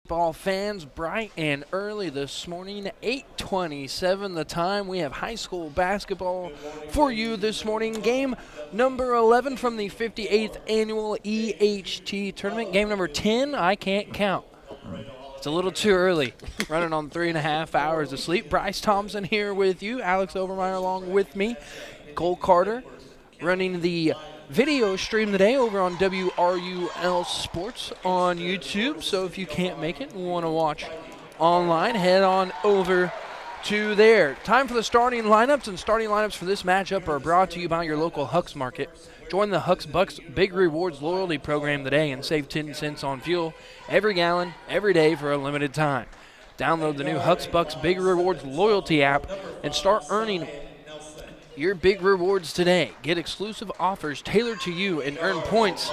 Ball fans, bright and early this morning, 8:27 the time. We have high school basketball for you this morning. Game number 11 from the 58th annual EHT tournament. Game number 10, I can't count. It's a little too early, running on 3.5 hours of sleep. Bryce Thompson here with you, Alex Overmeyer along with me, Cole Carter running the video stream today over on WRUL Sports on YouTube. So if you can't make it and want to watch online, head on over to there. Time for the starting lineups, and starting lineups for this matchup are brought to you by your local Hucks Market. Join the Hucks Bucks Big Rewards loyalty program today and save 10 cents on fuel every gallon, every day for a limited time. Download the new Hucks Bucks Big Rewards loyalty app and start earning your big rewards today. Get exclusive offers tailored to you and earn points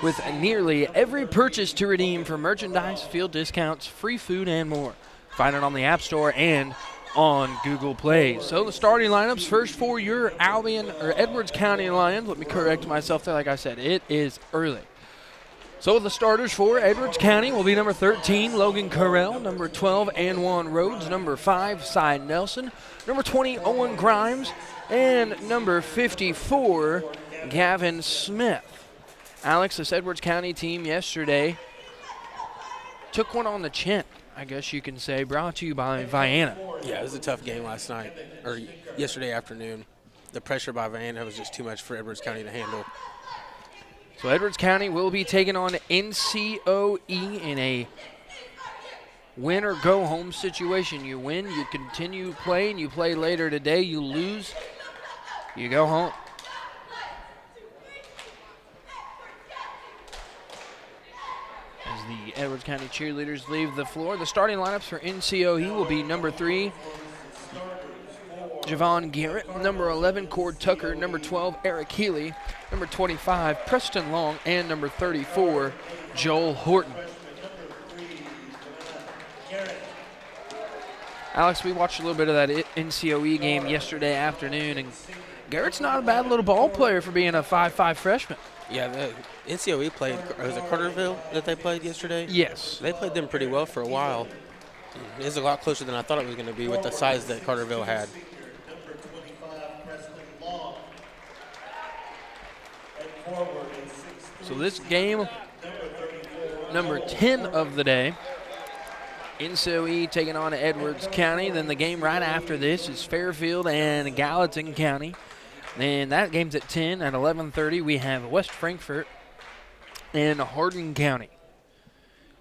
with nearly every purchase to redeem for merchandise, field discounts, free food, and more. Find it on the App Store and on Google Play. So the starting lineups first for your Edwards County Lions. Let me correct myself there. Like I said, it is early. So the starters for Edwards County will be number 13, Logan Carell, number 12, Anwan Rhodes, number 5, Cy Nelson, number 20, Owen Grimes, and number 54, Gavin Smith. Alex, this Edwards County team yesterday took one on the chin, I guess you can say, brought to you by Vienna. Yeah, it was a tough game last night, or yesterday afternoon. The pressure by Vienna was just too much for Edwards County to handle. So Edwards County will be taking on NCOE in a win or go home situation. You win, you continue playing, you play later today, you lose, you go home. As the Edwards County cheerleaders leave the floor, the starting lineups for NCOE will be number 3, Javon Garrett, number 11, Cord Tucker, number 12, Eric Healy, number 25, Preston Long, and number 34, Joel Horton. Alex, we watched a little bit of that NCOE game yesterday afternoon, and Garrett's not a bad little ball player for being a 5'5" freshman. Yeah, the NCOE played, was it Carterville that they played yesterday? Yes. They played them pretty well for a while. It was a lot closer than I thought it was going to be with the size that Carterville had. So this game, number 10 of the day, NCOE taking on Edwards County. Then the game right after this is Fairfield and Gallatin County. Then that game's at 10. At 11:30, we have West Frankfort and Hardin County.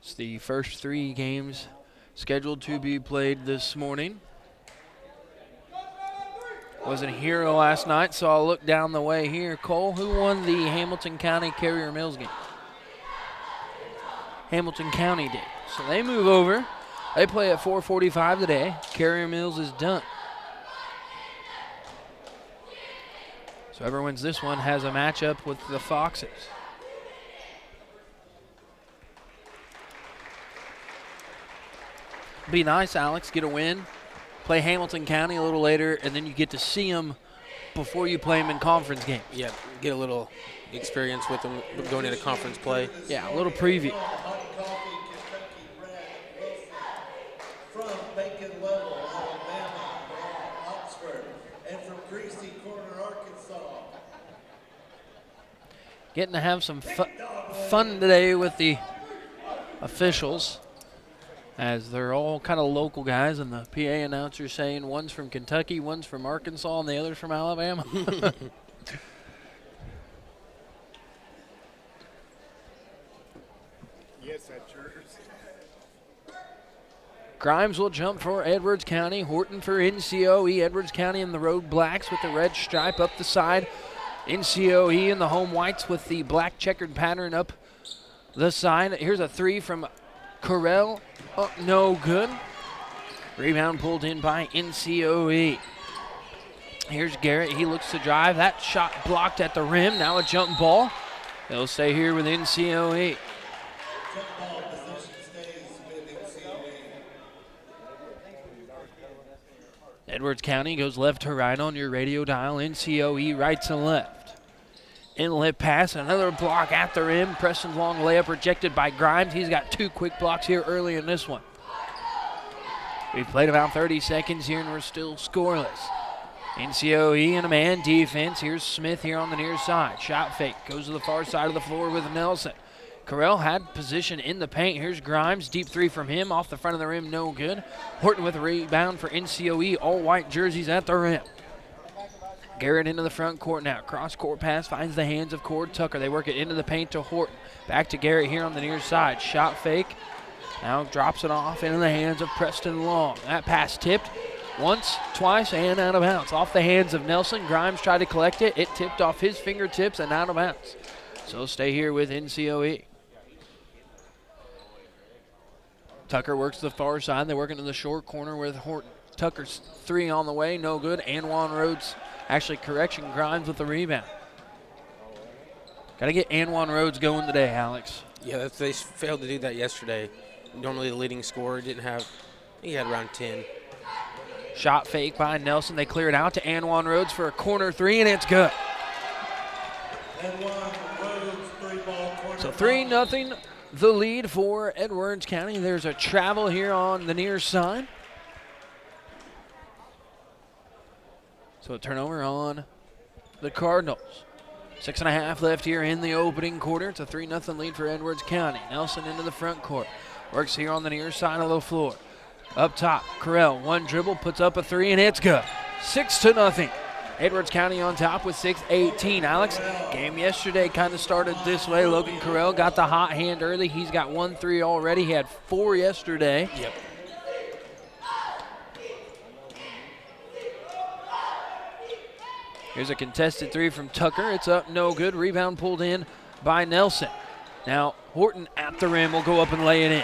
It's the first 3 games scheduled to be played this morning. Wasn't a hero last night, so I'll look down the way here. Cole, who won the Hamilton County Carrier Mills game? Hamilton County did. So they move over. They play at 4:45 today. Carrier Mills is done. So whoever wins this one has a matchup with the Foxes. Be nice, Alex, get a win. Play Hamilton County a little later, and then you get to see them before you play them in conference games. Yeah, get a little experience with them going into conference play. Yeah, a little preview. Getting to have some fun today with the officials, as they're all kind of local guys, and the PA announcer saying one's from Kentucky, one's from Arkansas, and the other's from Alabama. Yes, that's yours. Grimes will jump for Edwards County, Horton for NCOE. Edwards County in the road blacks with the red stripe up the side. NCOE in the home whites with the black checkered pattern up the side. Here's a 3 from Carell. Oh, no good. Rebound pulled in by NCOE. Here's Garrett. He looks to drive. That shot blocked at the rim. Now a jump ball. They'll stay here with NCOE. Edwards County goes left to right on your radio dial. NCOE right to left. Inlet pass, another block at the rim. Preston's long layup rejected by Grimes. He's got 2 quick blocks here early in this one. We've played about 30 seconds here and we're still scoreless. NCOE in a man defense. Here's Smith here on the near side. Shot fake, goes to the far side of the floor with Nelson. Carell had position in the paint. Here's Grimes, deep 3 from him, off the front of the rim, no good. Horton with a rebound for NCOE, all white jerseys at the rim. Garrett into the front court now. Cross-court pass finds the hands of Cord Tucker. They work it into the paint to Horton. Back to Garrett here on the near side. Shot fake. Now drops it off into the hands of Preston Long. That pass tipped once, twice, and out of bounds. Off the hands of Nelson. Grimes tried to collect it. It tipped off his fingertips and out of bounds. So stay here with NCOE. Tucker works the far side. They work into the short corner with Horton. Tucker's 3 on the way, no good. Anwan Rhodes, actually correction, Grimes with the rebound. Got to get Anwan Rhodes going today, Alex. Yeah, they failed to do that yesterday. Normally the leading scorer didn't have, he had around 10. Shot fake by Nelson. They clear it out to Anwan Rhodes for a corner 3, and it's good. So 3-0, the lead for Edwards County. There's a travel here on the near side. So a turnover on the Cardinals. 6.5 left here in the opening quarter. It's a 3-0 lead for Edwards County. Nelson into the front court. Works here on the near side of the floor. Up top, Carell, 1 dribble, puts up a 3, and it's good. 6-0. Edwards County on top with 6:18. Alex, game yesterday kind of started this way. Logan Carell got the hot hand early. He's got 1 3 already. He had 4 yesterday. Yep. Here's a contested 3 from Tucker. It's up, no good. Rebound pulled in by Nelson. Now Horton at the rim will go up and lay it in.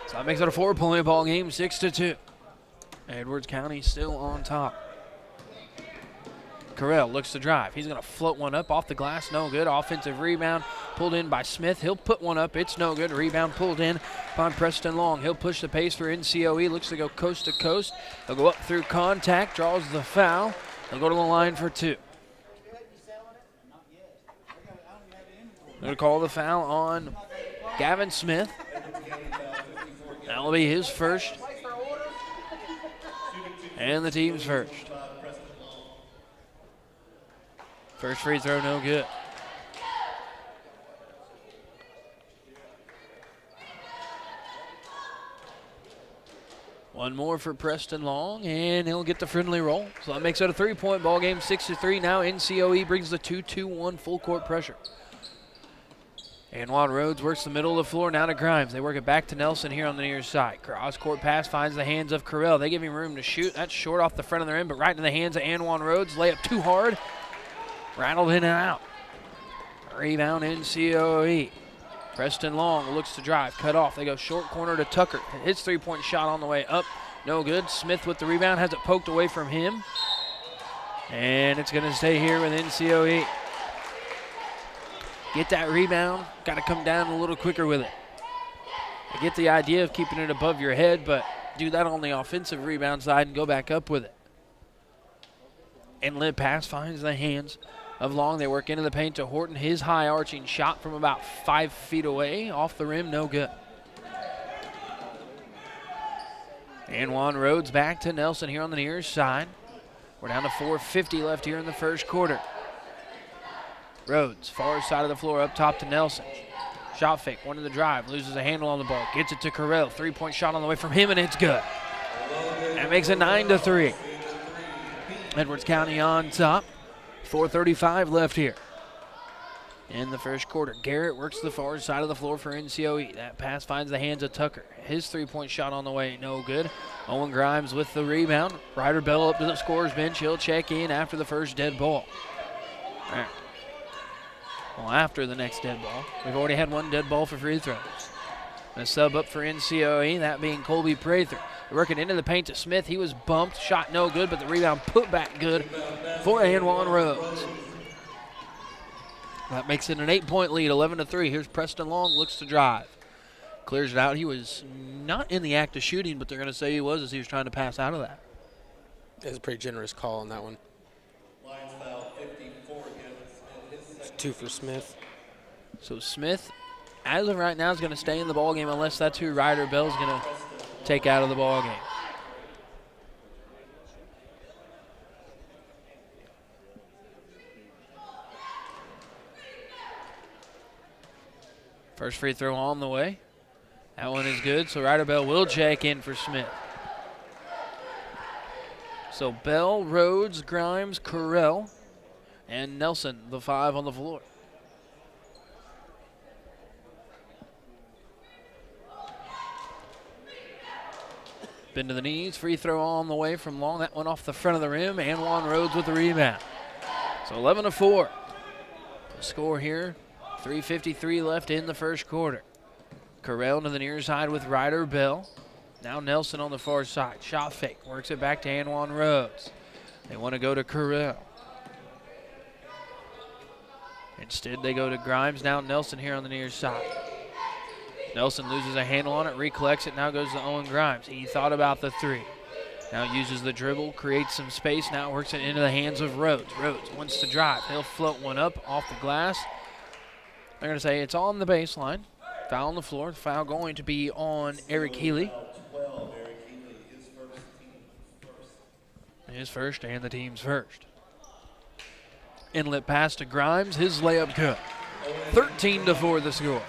So that makes it a 4-point ball game, 6-2. Edwards County still on top. Carell looks to drive. He's going to float one up off the glass, no good. Offensive rebound pulled in by Smith. He'll put one up, it's no good. Rebound pulled in by Preston Long. He'll push the pace for NCOE. Looks to go coast to coast. He'll go up through contact, draws the foul. He'll go to the line for 2. They're going to call the foul on Gavin Smith. That'll be his first. And the team's first. First free throw, no good. One more for Preston Long, and he'll get the friendly roll. So that makes it a 3-point ball game, 6-3. Now NCOE brings the 2-2-1 full court pressure. Anwan Rhodes works the middle of the floor, now to Grimes. They work it back to Nelson here on the near side. Cross-court pass finds the hands of Carell. They give him room to shoot. That's short off the front of the rim, but right into the hands of Anwan Rhodes. Layup too hard. Rattled in and out. Rebound NCOE. Preston Long looks to drive. Cut off. They go short corner to Tucker. His 3-point shot on the way up. No good. Smith with the rebound. Has it poked away from him. And it's going to stay here with NCOE. Get that rebound. Got to come down a little quicker with it. I get the idea of keeping it above your head, but do that on the offensive rebound side and go back up with it. Inlet pass finds the hands of Long. They work into the paint to Horton. His high arching shot from about 5 feet away. Off the rim, no good. Anwan Rhodes back to Nelson here on the near side. We're down to 4:50 left here in the first quarter. Rhodes, far side of the floor, up top to Nelson. Shot fake, one to the drive, loses a handle on the ball, gets it to Carell. 3-point shot on the way from him, and it's good. That makes it 9-3. Edwards County on top. 4:35 left here in the first quarter. Garrett works the far side of the floor for NCOE. That pass finds the hands of Tucker. His 3-point shot on the way, no good. Owen Grimes with the rebound. Ryder Bell up to the scorer's bench. He'll check in after the first dead ball. All right. Well, after the next dead ball. We've already had 1 dead ball for free throws. A sub up for NCOE, that being Colby Prather. Working into the paint to Smith. He was bumped, shot no good, but the rebound put back good for Anwan Rhodes. That makes it an 8-point lead, 11-3. Here's Preston Long, looks to drive. Clears it out. He was not in the act of shooting, but they're going to say he was as he was trying to pass out of that. It was a pretty generous call on that one. 2 for Smith. So Smith, as of right now, is going to stay in the ballgame unless that's who Ryder Bell is going to take out of the ballgame. First free throw on the way. That one is good, so Ryder Bell will check in for Smith. So Bell, Rhodes, Grimes, Carell, and Nelson, the 5 on the floor. Bend to the knees, free throw on the way from Long. That one off the front of the rim, and Juan Rhodes with the rebound. So 11-4. The score here, 3:53 left in the first quarter. Carell to the near side with Ryder Bell. Now Nelson on the far side. Shot fake. Works it back to Anwan Rhodes. They want to go to Carell. Instead, they go to Grimes. Now Nelson here on the near side. Nelson loses a handle on it, recollects it. Now goes to Owen Grimes. He thought about the 3. Now uses the dribble, creates some space. Now works it into the hands of Rhodes. Rhodes wants to drive. He'll float one up off the glass. They're going to say it's on the baseline. Foul on the floor. Foul going to be on Eric Healy. His first and the team's first. Inlet pass to Grimes. His layup good. 13-4 the score.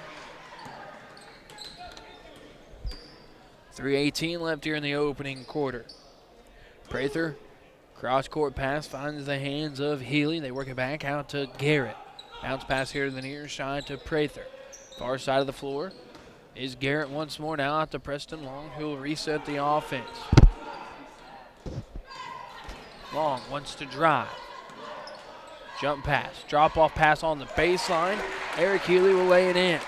3:18 left here in the opening quarter. Prather, cross-court pass, finds the hands of Healy. They work it back out to Garrett. Bounce pass here to the near side to Prather. Far side of the floor is Garrett once more. Now out to Preston Long, who will reset the offense. Long wants to drive. Jump pass. Drop-off pass on the baseline. Eric Healy will lay it in.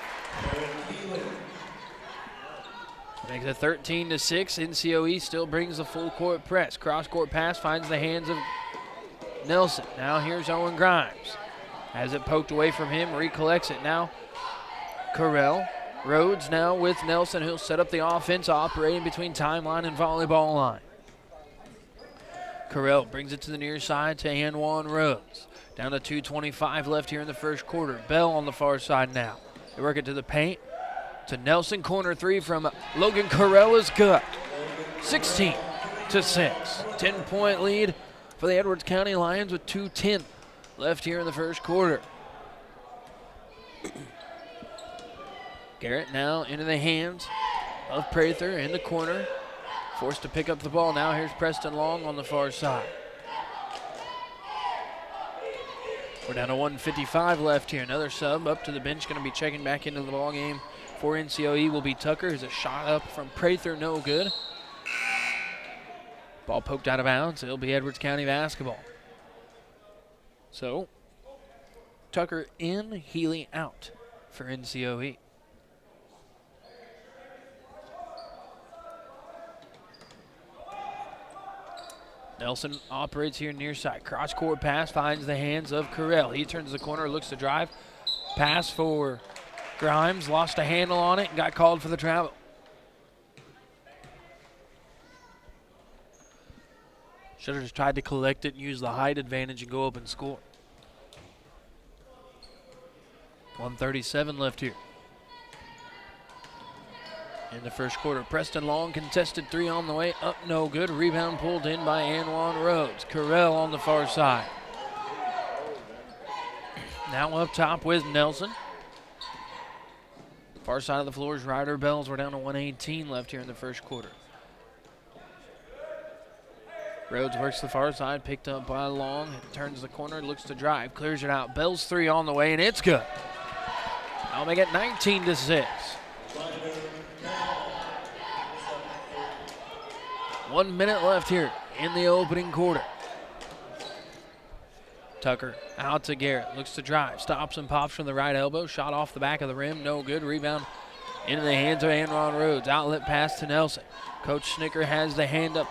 Makes it 13-6. NCOE still brings the full court press. Cross-court pass finds the hands of Nelson. Now here's Owen Grimes. Has it poked away from him, recollects it now. Carell. Rhodes now with Nelson. He'll set up the offense, operating between timeline and volleyball line. Carell brings it to the near side to Anwan Rhodes. Down to 2:25 left here in the first quarter. Bell on the far side now. They work it to the paint. To Nelson, corner 3 from Logan Carell is good. 16-6. 10-point lead for the Edwards County Lions with 2:10 left here in the first quarter. Garrett now into the hands of Prather in the corner. Forced to pick up the ball. Now here's Preston Long on the far side. We're down to 1:55 left here. Another sub up to the bench, going to be checking back into the ball game for NCOE will be Tucker. Here's a shot up from Prather, no good. Ball poked out of bounds. It'll be Edwards County basketball. So, Tucker in, Healy out for NCOE. Nelson operates here near side. Cross-court pass finds the hands of Carell. He turns the corner, looks to drive. Pass for Grimes, lost a handle on it and got called for the travel. Should have just tried to collect it and use the height advantage and go up and score. 1:37 left here in the first quarter. Preston Long contested 3 on the way, up no good. Rebound pulled in by Anwan Rhodes. Carell on the far side. Now up top with Nelson. Far side of the floor is Ryder Bells. We're down to 1:18 left here in the first quarter. Rhodes works the far side, picked up by Long. Turns the corner, looks to drive, clears it out. Bells 3 on the way, and it's good. I'll make it 19-6. 1 minute left here in the opening quarter. Tucker out to Garrett, looks to drive, stops and pops from the right elbow. Shot off the back of the rim, no good. Rebound into the hands of Anwan Rhodes. Outlet pass to Nelson. Coach Snicker has the hand up,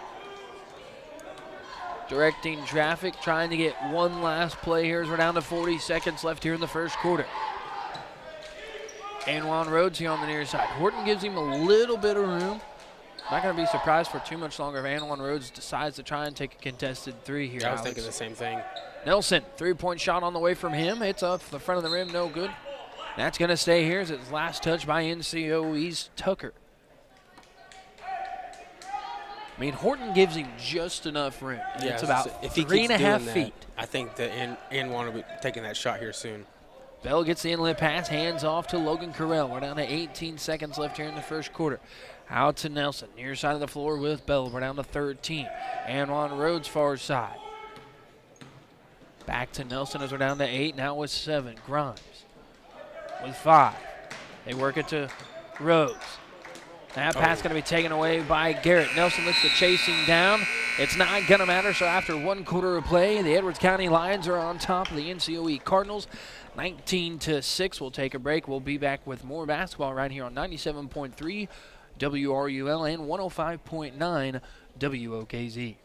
directing traffic, trying to get one last play here as we're down to 40 seconds left here in the first quarter. Anwan Rhodes here on the near side. Horton gives him a little bit of room. Not going to be surprised for too much longer if Anwan Rhodes decides to try and take a contested three here. I was thinking the same thing. Nelson, three-point shot on the way from him. It's up the front of the rim, no good. That's going to stay here as it's last touch by NCOE's Tucker. I mean, Horton gives him just enough room. Yeah, it's about if he 3.5 feet. I think the Anwan will be taking that shot here soon. Bell gets the inlet pass, hands off to Logan Carell. We're down to 18 seconds left here in the first quarter. Out to Nelson, near side of the floor with Bell. We're down to 13. Anwan Rhodes far side. Back to Nelson as we're down to 8, now with 7. Grimes with 5. They work it to Rhodes. That pass going to be taken away by Garrett. Nelson looks the chasing down. It's not going to matter, so after 1 quarter of play, the Edwards County Lions are on top of the NCOE Cardinals. 19-6. We'll take a break. We'll be back with more basketball right here on 97.3 WRUL and 105.9 WOKZ.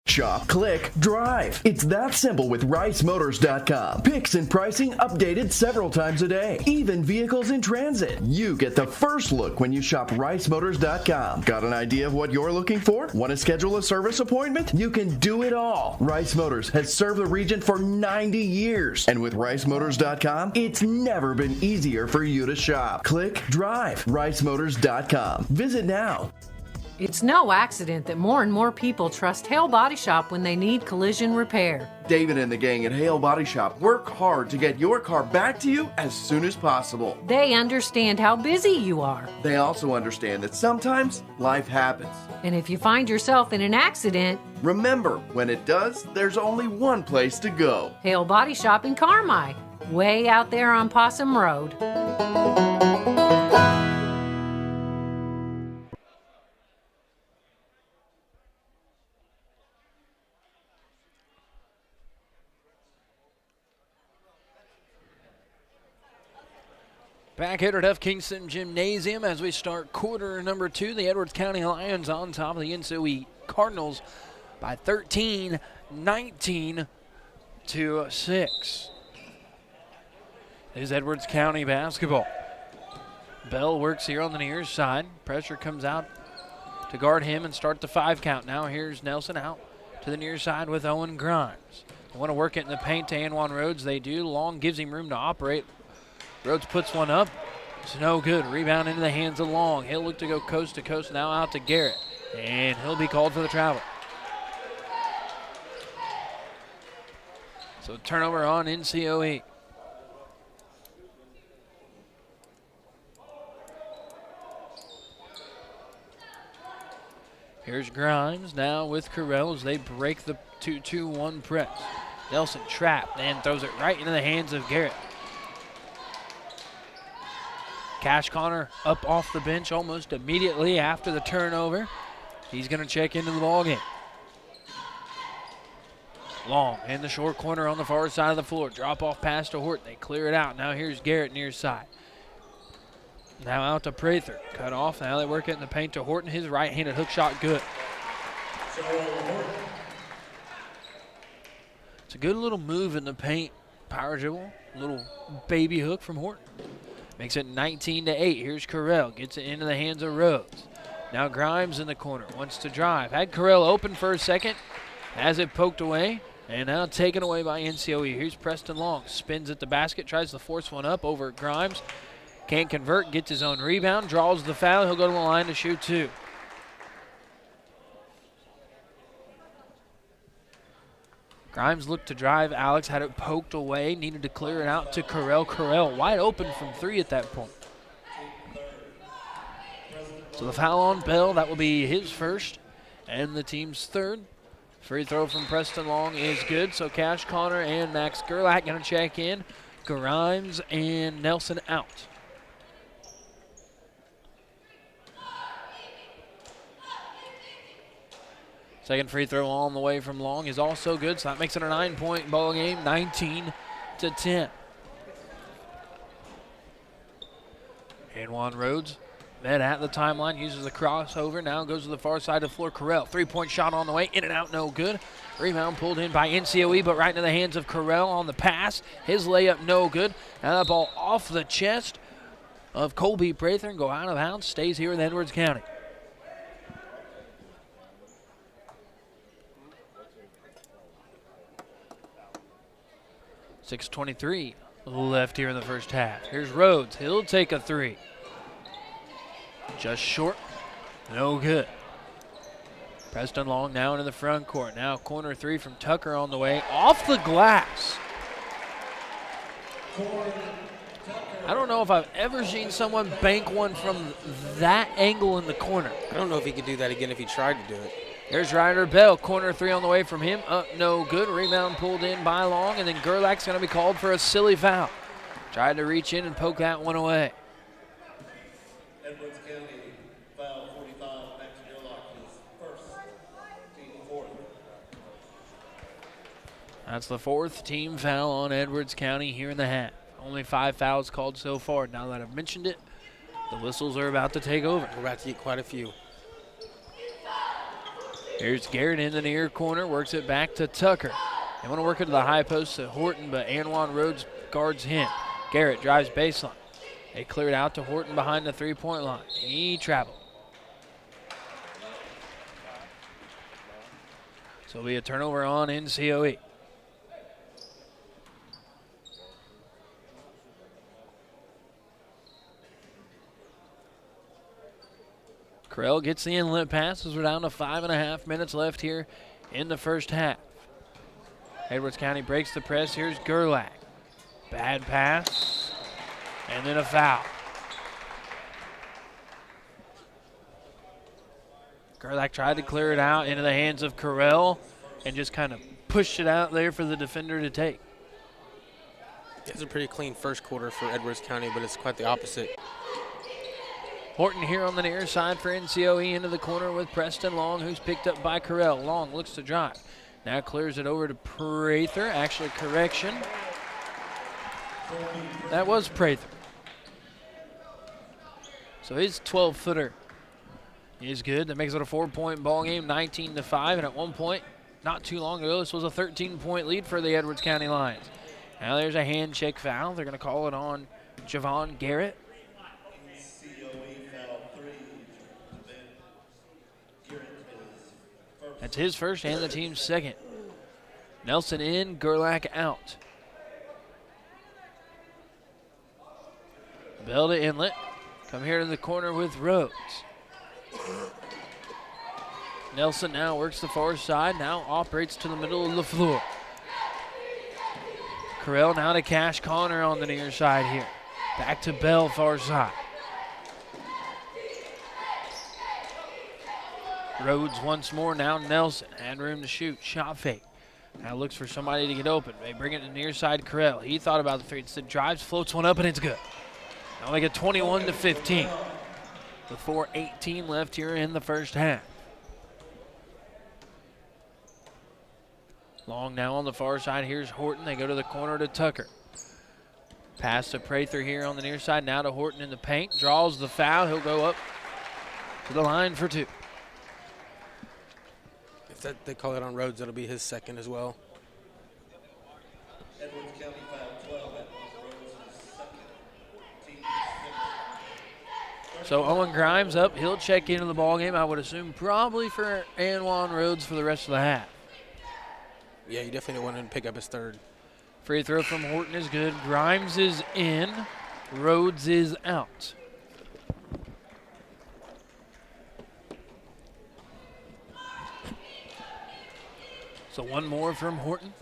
Shop, click, drive. It's that simple with RiceMotors.com. Picks and pricing updated several times a day. Even vehicles in transit. You get the first look when you shop RiceMotors.com. Got an idea of what you're looking for? Want to schedule a service appointment? You can do it all. Rice Motors has served the region for 90 years. And with RiceMotors.com, it's never been easier for you to shop. Click, drive. RiceMotors.com. Visit now. It's no accident that more and more people trust Hale Body Shop when they need collision repair. David and the gang at Hale Body Shop work hard to get your car back to you as soon as possible. They understand how busy you are. They also understand that sometimes life happens. And if you find yourself in an accident, remember, when it does, there's only one place to go. Hale Body Shop in Carmi, way out there on Possum Road. Back here at F. Kingston Gymnasium as we start quarter number 2. The Edwards County Lions on top of the NCOE Cardinals by 13, 19-6. Is Edwards County basketball. Bell works here on the near side. Pressure comes out to guard him and start the 5 count. Now here's Nelson out to the near side with Owen Grimes. They want to work it in the paint to Anwan Rhodes. They do. Long gives him room to operate. Rhodes puts one up. It's no good. Rebound into the hands of Long. He'll look to go coast to coast. Now out to Garrett. And he'll be called for the travel. So turnover on NCOE. Here's Grimes now with Carell as they break the 2-2-1 press. Nelson trapped and throws it right into the hands of Garrett. Cash Connor up off the bench almost immediately after the turnover. He's going to check into the ballgame. Long in the short corner on the far side of the floor. Drop off pass to Horton. They clear it out. Now here's Garrett near side. Now out to Prather. Cut off. Now they work it in the paint to Horton. His right-handed hook shot good. It's a good little move in the paint. Power dribble. Little baby hook from Horton. Makes it 19-8. Here's Carell. Gets it into the hands of Rhodes. Now Grimes in the corner. Wants to drive. Had Carell open for a second. Has it poked away. And now taken away by NCOE. Here's Preston Long. Spins at the basket. Tries to force one up over Grimes. Can't convert. Gets his own rebound. Draws the foul. He'll go to the line to shoot 2. Grimes looked to drive. Alex had it poked away. Needed to clear it out to Carell. Carell wide open from 3 at that point. So the foul on Bell. That will be his first and the team's third. Free throw from Preston Long is good. So Cash Connor and Max Gerlach going to check in. Grimes and Nelson out. Second free throw on the way from Long is also good, so that makes it a 9-point ball game, 19-10. Anwan Rhodes met at the timeline, uses the crossover, now goes to the far side of the floor. Carell, 3-point shot on the way, in and out, no good. Rebound pulled in by NCOE, but right into the hands of Carell on the pass. His layup, no good. Now that ball off the chest of Colby Prather and go out of bounds, stays here with Edwards County. 6:23 left here in the first half. Here's Rhodes. He'll take a three. Just short. No good. Preston Long now into the front court. Now corner three from Tucker on the way. Off the glass. I don't know if I've ever seen someone bank one from that angle in the corner. I don't know if he could do that again if he tried to do it. There's Ryder Bell. Corner three on the way from him. Up, no good. Rebound pulled in by Long, and then Gerlach's going to be called for a silly foul. Tried to reach in and poke that one away. Edwards County foul 45. Max Gerlach, his first, team fourth. That's the fourth team foul on Edwards County here in the half. Only 5 fouls called so far. Now that I've mentioned it, the whistles are about to take over. We're about to get quite a few. Here's Garrett in the near corner, works it back to Tucker. They want to work it to the high post to Horton, but Anwan Rhodes guards him. Garrett drives baseline. They clear it out to Horton behind the three-point line. He traveled. So it'll be a turnover on NCOE. Correll gets the inlet pass as we're down to 5.5 minutes left here in the first half. Edwards County breaks the press. Here's Gerlach. Bad pass, and then a foul. Gerlach tried to clear it out into the hands of Correll and just kind of pushed it out there for the defender to take. It's a pretty clean first quarter for Edwards County, but it's quite the opposite. Horton here on the near side for NCOE into the corner with Preston Long, who's picked up by Correll. Long looks to drive. Now clears it over to Prather. Actually, correction. That was Prather. So his 12-footer is good. That makes it a 4-point ball game, 19-5. And at one point, not too long ago, this was a 13-point lead for the Edwards County Lions. Now there's a hand check foul. They're going to call it on Javon Garrett. That's his first and the team's second. Nelson in, Gerlach out. Bell to inlet. Come here to the corner with Rhodes. Nelson now works the far side, now operates to the middle of the floor. Correll now to Cash Connor on the near side here. Back to Bell, far side. Rhodes once more, now Nelson. Had room to shoot, shot fake. Now looks for somebody to get open. They bring it to near side Correll. He thought about the three. Instead drives, floats one up, and it's good. Now they get 21-15. With 4:18 left here in the first half. Long now on the far side. Here's Horton. They go to the corner to Tucker. Pass to Prather here on the near side. Now to Horton in the paint. Draws the foul. He'll go up to the line for two. If they call it on Rhodes, that'll be his second as well. Edwards County foul 12. Rhodes is second. Team sixth. So Owen Grimes up. He'll check into the ball game. I would assume probably for Anwan Rhodes for the rest of the half. Yeah, you definitely want him to pick up his third. Free throw from Horton is good. Grimes is in. Rhodes is out. So one more from Horton.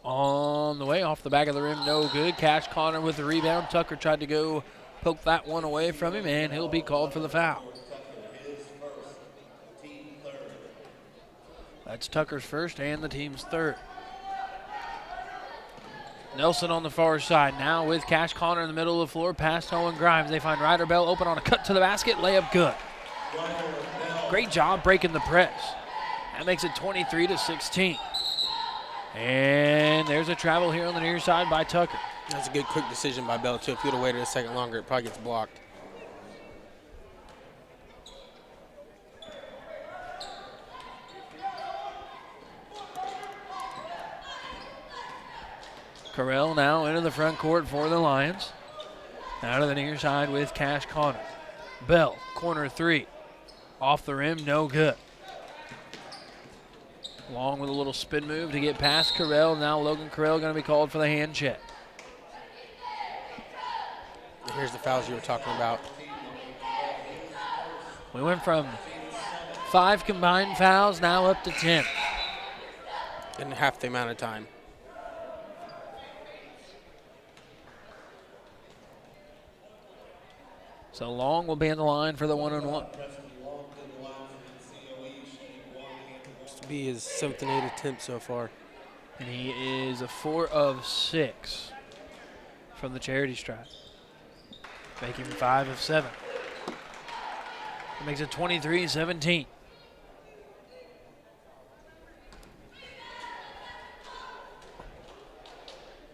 On the way, off the back of the rim, no good. Cash Connor with the rebound. Tucker tried to go poke that one away from him, and he'll be called for the foul. That's Tucker's first and the team's third. Nelson on the far side now with Cash Connor in the middle of the floor. Past Owen Grimes. They find Ryder Bell open on a cut to the basket. Layup good. Great job breaking the press. That makes it 23-16. And there's a travel here on the near side by Tucker. That's a good quick decision by Bell, too. If he would have waited a second longer, it probably gets blocked. Correll now into the front court for the Lions. Out of the near side with Cash Connor. Bell, corner three. Off the rim, no good. Long with a little spin move to get past Carell. Now Logan Carell going to be called for the hand check. Here's the fouls you were talking about. We went from 5 combined fouls now up to 10. In half the amount of time. So Long will be in the line for the 1-on-1. To be his 7th and 8th attempt so far. And he is a 4 of 6 from the charity stripe, making 5 of 7. That makes it 23-17.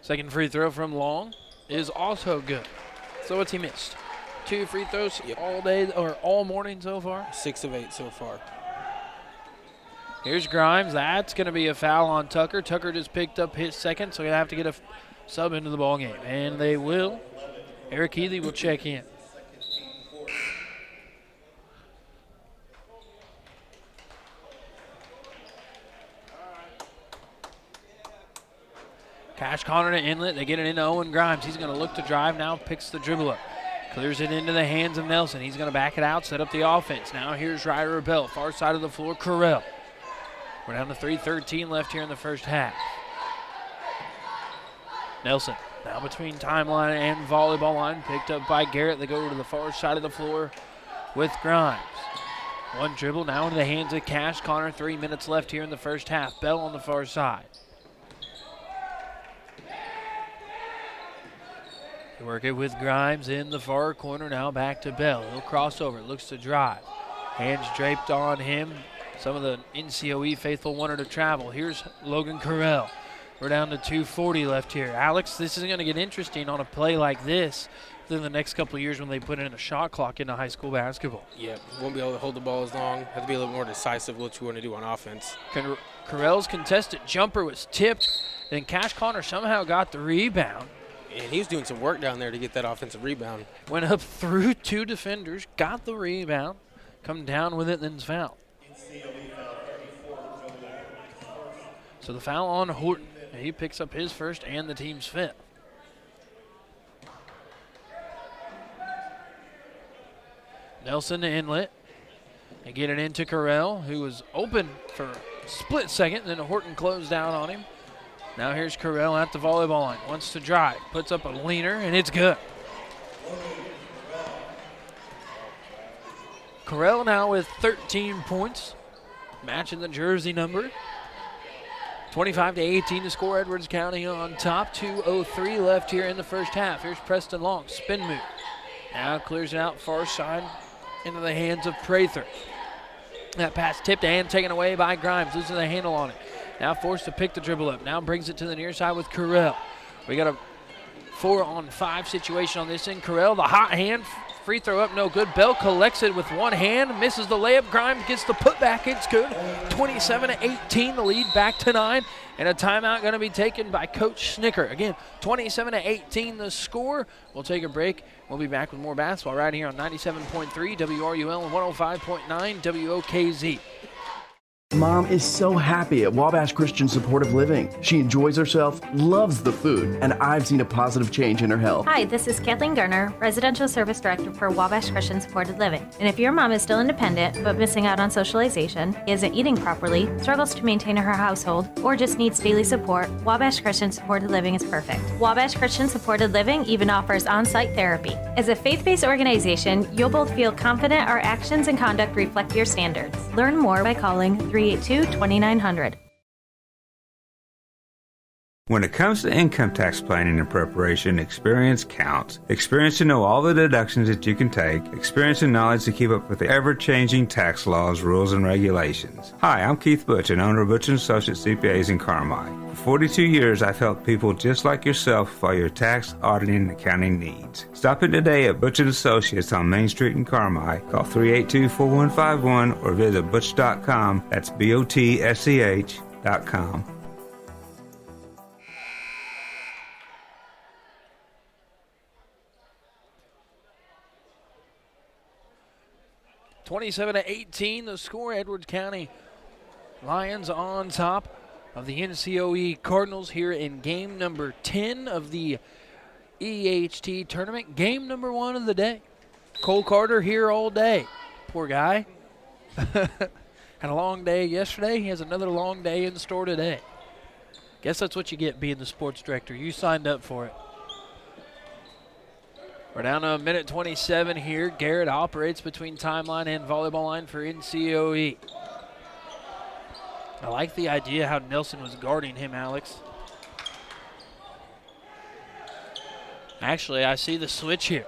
Second free throw from Long is also good. So what's he missed? 2 free throws all day or all morning so far? 6 of 8 so far. Here's Grimes. That's going to be a foul on Tucker. Tucker just picked up his second, so he'll have to get a sub into the ball game. And they will. Eric Healy will check in. Cash Connor to Inlet. They get it into Owen Grimes. He's going to look to drive now, picks the dribble up. Clears it into the hands of Nelson. He's going to back it out, set up the offense. Now here's Ryder Bell, far side of the floor, Carell. We're down to 3:13 left here in the first half. Nelson now between timeline and volleyball line, picked up by Garrett. They go to the far side of the floor with Grimes. One dribble now into the hands of Cash Connor. 3 minutes left here in the first half. Bell on the far side. They work it with Grimes in the far corner. Now back to Bell. He'll cross over, looks to drive. Hands draped on him. Some of the NCOE faithful wanted to travel. Here's Logan Carell. We're down to 2:40 left here. Alex, this is going to get interesting on a play like this in the next couple of years when they put in a shot clock into high school basketball. Yeah, won't be able to hold the ball as long. Have to be a little more decisive what you want to do on offense. Carell's contested jumper was tipped. Then Cash Connor somehow got the rebound. And he was doing some work down there to get that offensive rebound. Went up through 2 defenders, got the rebound, come down with it, then fouled. So the foul on Horton. He picks up his first and the team's 5th. Nelson to Inlet. They get it into Carell, who was open for a split second. Then Horton closed down on him. Now here's Carell at the volleyball line. Wants to drive. Puts up a leaner, and it's good. Carell now with 13 points, matching the jersey number. 25-18 to score. Edwards County on top. 2:03 left here in the first half. Here's Preston Long. Spin move. Now clears it out far side into the hands of Prather. That pass tipped and taken away by Grimes. Losing the handle on it. Now forced to pick the dribble up. Now brings it to the near side with Carell. We got a 4-on-5 situation on this end. Carell, the hot hand. Free throw up, no good. Bell collects it with one hand, misses the layup. Grimes gets the putback, it's good. 27-18, the lead back to 9. And a timeout going to be taken by Coach Snicker. Again, 27-18 the score. We'll take a break. We'll be back with more basketball right here on 97.3 WRUL and 105.9 WOKZ. Mom is so happy at Wabash Christian Supportive Living. She enjoys herself, loves the food, and I've seen a positive change in her health. Hi, this is Kathleen Garner, Residential Service Director for Wabash Christian Supported Living. And if your mom is still independent but missing out on socialization, isn't eating properly, struggles to maintain her household, or just needs daily support, Wabash Christian Supported Living is perfect. Wabash Christian Supported Living even offers on-site therapy. As a faith-based organization, you'll both feel confident our actions and conduct reflect your standards. Learn more by calling 382-2900. When it comes to income tax planning and preparation, experience counts. Experience to know all the deductions that you can take. Experience and knowledge to keep up with the ever-changing tax laws, rules, and regulations. Hi, I'm Keith Butch, and owner of Butch & Associates CPAs in Carmi. For 42 years, I've helped people just like yourself with all your tax, auditing, and accounting needs. Stop in today at Butch & Associates on Main Street in Carmi. Call 382-4151 or visit butch.com. That's BOTSCH.com. 27-18 the score. Edwards County Lions on top of the NCOE Cardinals here in game number 10 of the EHT tournament. Game number 1 of the day. Cole Carter here all day. Poor guy. Had a long day yesterday. He has another long day in store today. Guess that's what you get being the sports director. You signed up for it. We're down to a minute 27 here. Garrett operates between timeline and volleyball line for NCOE. I like the idea how Nelson was guarding him, Alex. Actually, I see the switch here.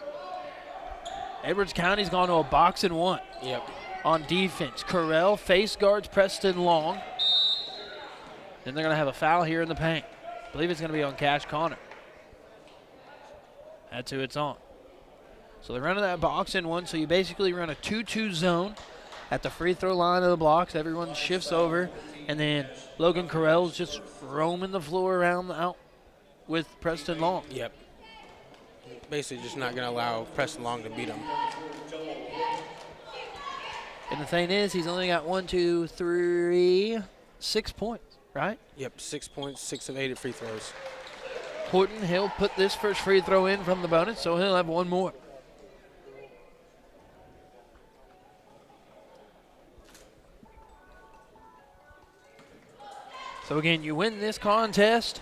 Edwards County's gone to a box and 1. Yep. On defense, Carell face guards Preston Long. Then they're going to have a foul here in the paint. I believe it's going to be on Cash Connor. That's who it's on. So they're running that box in 1, so you basically run a 2-2 zone at the free throw line of the blocks. Everyone shifts over, and then Logan Carell's just roaming the floor around out with Preston Long. Yep. Basically just not going to allow Preston Long to beat him. And the thing is, he's only got 6 points, right? Yep, 6 points, 6 of 8 at free throws. Horton, he'll put this first free throw in from the bonus, so he'll have 1 more. So again, you win this contest,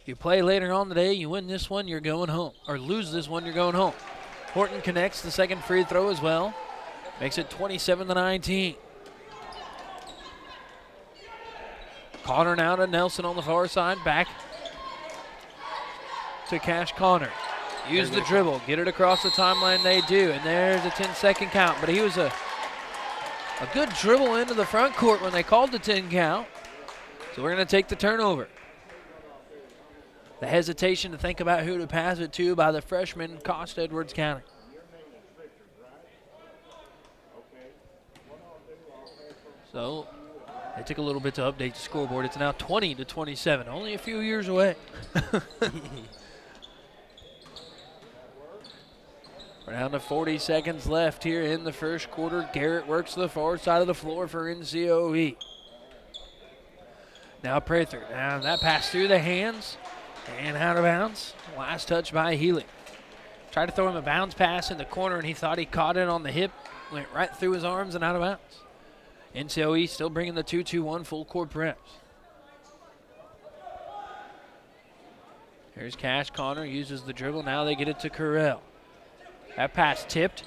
you play later on today, you win this one, you're going home. Or lose this one, you're going home. Horton connects the second free throw as well. Makes it 27-19. Connor now to Nelson on the far side. Back to Cash Connor. Use the dribble. Get it across the timeline. They do. And there's a 10-second count. But he was a good dribble into the front court when they called the 10 count. So we're going to take the turnover. The hesitation to think about who to pass it to by the freshman cost Edwards County. So they took a little bit to update the scoreboard. It's now 20-27, only a few years away. We're down to 40 seconds left here in the first quarter. Garrett works the far side of the floor for NCOE. Now Prather. Now that pass through the hands and out of bounds. Last touch by Healy. Tried to throw him a bounce pass in the corner, and he thought he caught it on the hip. Went right through his arms and out of bounds. NCOE still bringing the 2-2-1 full court press. Here's Cash Connor, uses the dribble. Now they get it to Carell. That pass tipped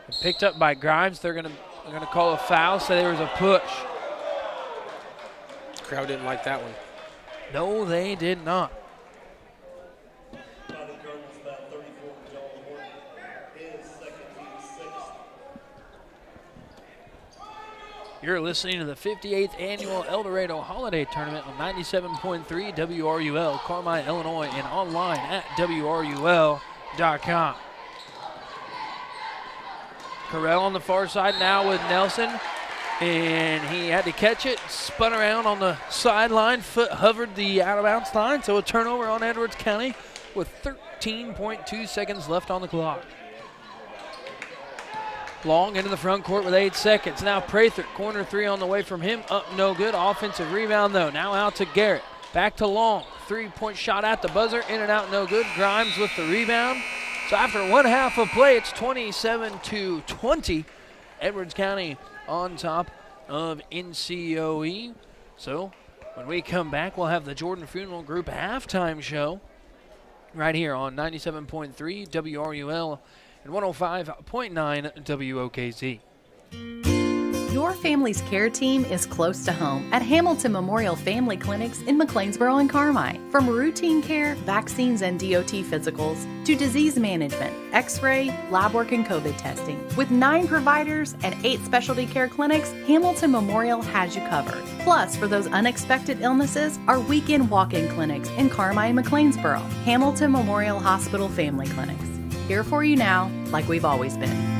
and picked up by Grimes. They're gonna call a foul, so there was a push. Crowd didn't like that one. No, they did not. You're listening to the 58th Annual Eldorado Holiday Tournament on 97.3 WRUL, Carmi, Illinois, and online at WRUL.com. Carell on the far side now with Nelson, and he had to catch it, spun around on the sideline, foot hovered the out-of-bounds line, so a turnover on Edwards County with 13.2 seconds left on the clock. Long into the front court with 8 seconds. Now Prather, corner 3 on the way from him. Up, no good. Offensive rebound, though. Now out to Garrett. Back to Long. 3-point shot at the buzzer. In and out, no good. Grimes with the rebound. So after 1 half of play, it's 27-20. Edwards County on top of NCOE. So when we come back, we'll have the Jordan Funeral Group halftime show right here on 97.3 WRUL and 105.9 WOKZ. Your family's care team is close to home at Hamilton Memorial Family Clinics in McLeansboro and Carmi. From routine care, vaccines, and DOT physicals to disease management, x-ray, lab work, and COVID testing. With 9 providers and 8 specialty care clinics, Hamilton Memorial has you covered. Plus, for those unexpected illnesses, our weekend walk-in clinics in Carmi and McLeansboro. Hamilton Memorial Hospital Family Clinics. Here for you now, like we've always been.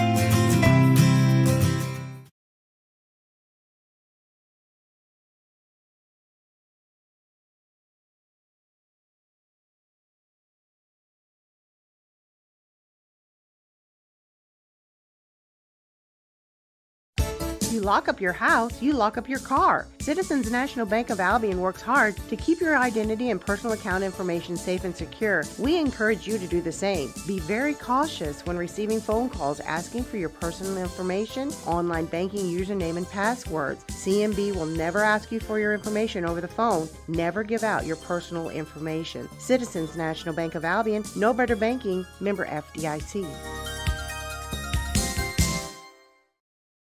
You lock up your house, you lock up your car. Citizens National Bank of Albion works hard to keep your identity and personal account information safe and secure. We encourage you to do the same. Be very cautious when receiving phone calls asking for your personal information, online banking username and passwords. CNB will never ask you for your information over the phone. Never give out your personal information. Citizens National Bank of Albion, no better banking, member FDIC.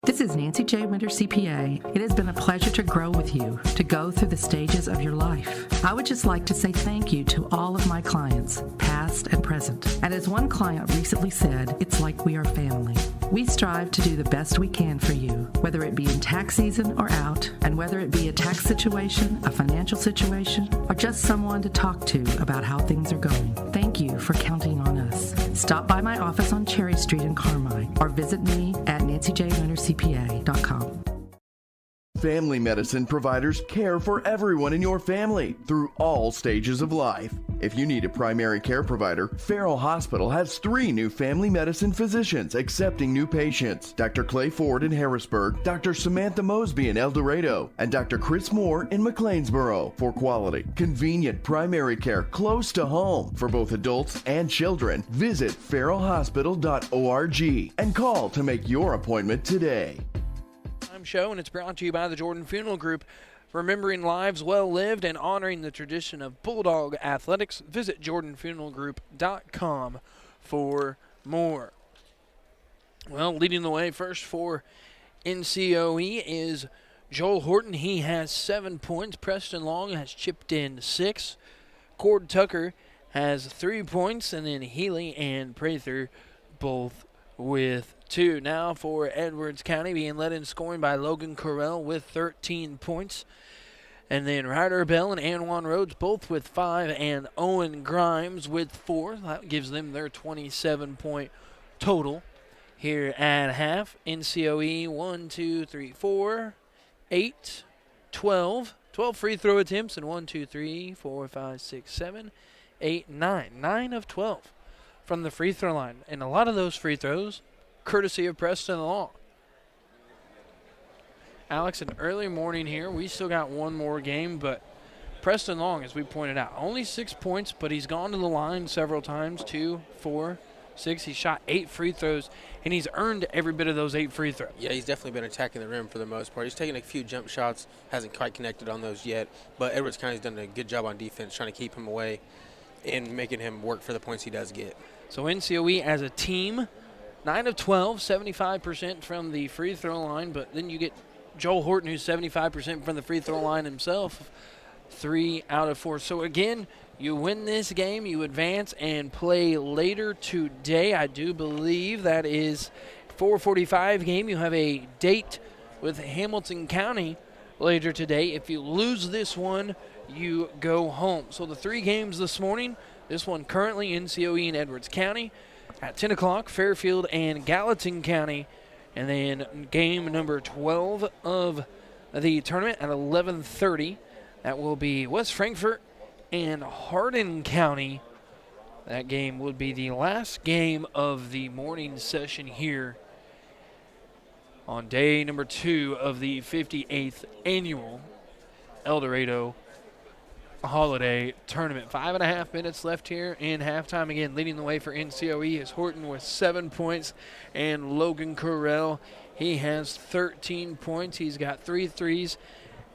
This is Nancy J. Winter, CPA. It has been a pleasure to grow with you, to go through the stages of your life. I would just like to say thank you to all of my clients, past and present. And as one client recently said, it's like we are family. We strive to do the best we can for you, whether it be in tax season or out, and whether it be a tax situation, a financial situation, or just someone to talk to about how things are going. Thank you for counting on us. Stop by my office on Cherry Street in Carmine, or visit me at nancyjwintercpa.com. Family medicine providers care for everyone in your family through all stages of life. If you need a primary care provider, Farrell Hospital has 3 new family medicine physicians accepting new patients. Dr. Clay Ford in Harrisburg, Dr. Samantha Mosby in Eldorado, and Dr. Chris Moore in McLeansboro for quality, convenient primary care close to home for both adults and children. Visit farrellhospital.org and call to make your appointment today. Show, and it's brought to you by the Jordan Funeral Group. Remembering lives well lived and honoring the tradition of Bulldog athletics. Visit jordanfuneralgroup.com for more. Well, leading the way first for NCOE is Joel Horton. He has 7 points. Preston Long has chipped in 6. Cord Tucker has 3 points, and then Healy and Prather both with 2. Now for Edwards County, being led in scoring by Logan Correll with 13 points. And then Ryder Bell and Anwan Rhodes both with 5, and Owen Grimes with 4. That gives them their 27-point total here at half. NCOE 1, 2, 3, 4, 8, 12. 12 free throw attempts, and 1, 2, 3, 4, 5, 6, 7, 8, 9. 9 of 12 from the free throw line. And a lot of those free throws courtesy of Preston Long. Alex, an early morning here. We still got one more game, but Preston Long, as we pointed out, only 6 points, but he's gone to the line several times. 2, 4, 6. He shot 8 free throws, and he's earned every bit of those 8 free throws. Yeah, he's definitely been attacking the rim for the most part. He's taken a few jump shots, hasn't quite connected on those yet, but Edwards County's done a good job on defense trying to keep him away and making him work for the points he does get. So NCOE as a team, 9 of 12, 75% from the free throw line, but then you get Joel Horton, who's 75% from the free throw line himself, 3 out of 4. So again, you win this game, you advance and play later today. I do believe that is 4:45 game. You have a date with Hamilton County later today. If you lose this one, you go home. So the 3 games this morning, this one currently NCOE and Edwards County. At 10 o'clock, Fairfield and Gallatin County. And then game number 12 of the tournament at 11:30. That will be West Frankfort and Hardin County. That game would be the last game of the morning session here on day number 2 of the 58th annual Eldorado Holiday Tournament. 5.5 minutes left here in halftime. Again, leading the way for NCOE is Horton with 7 points, and Logan Correll, he has 13 points. He's got 3 threes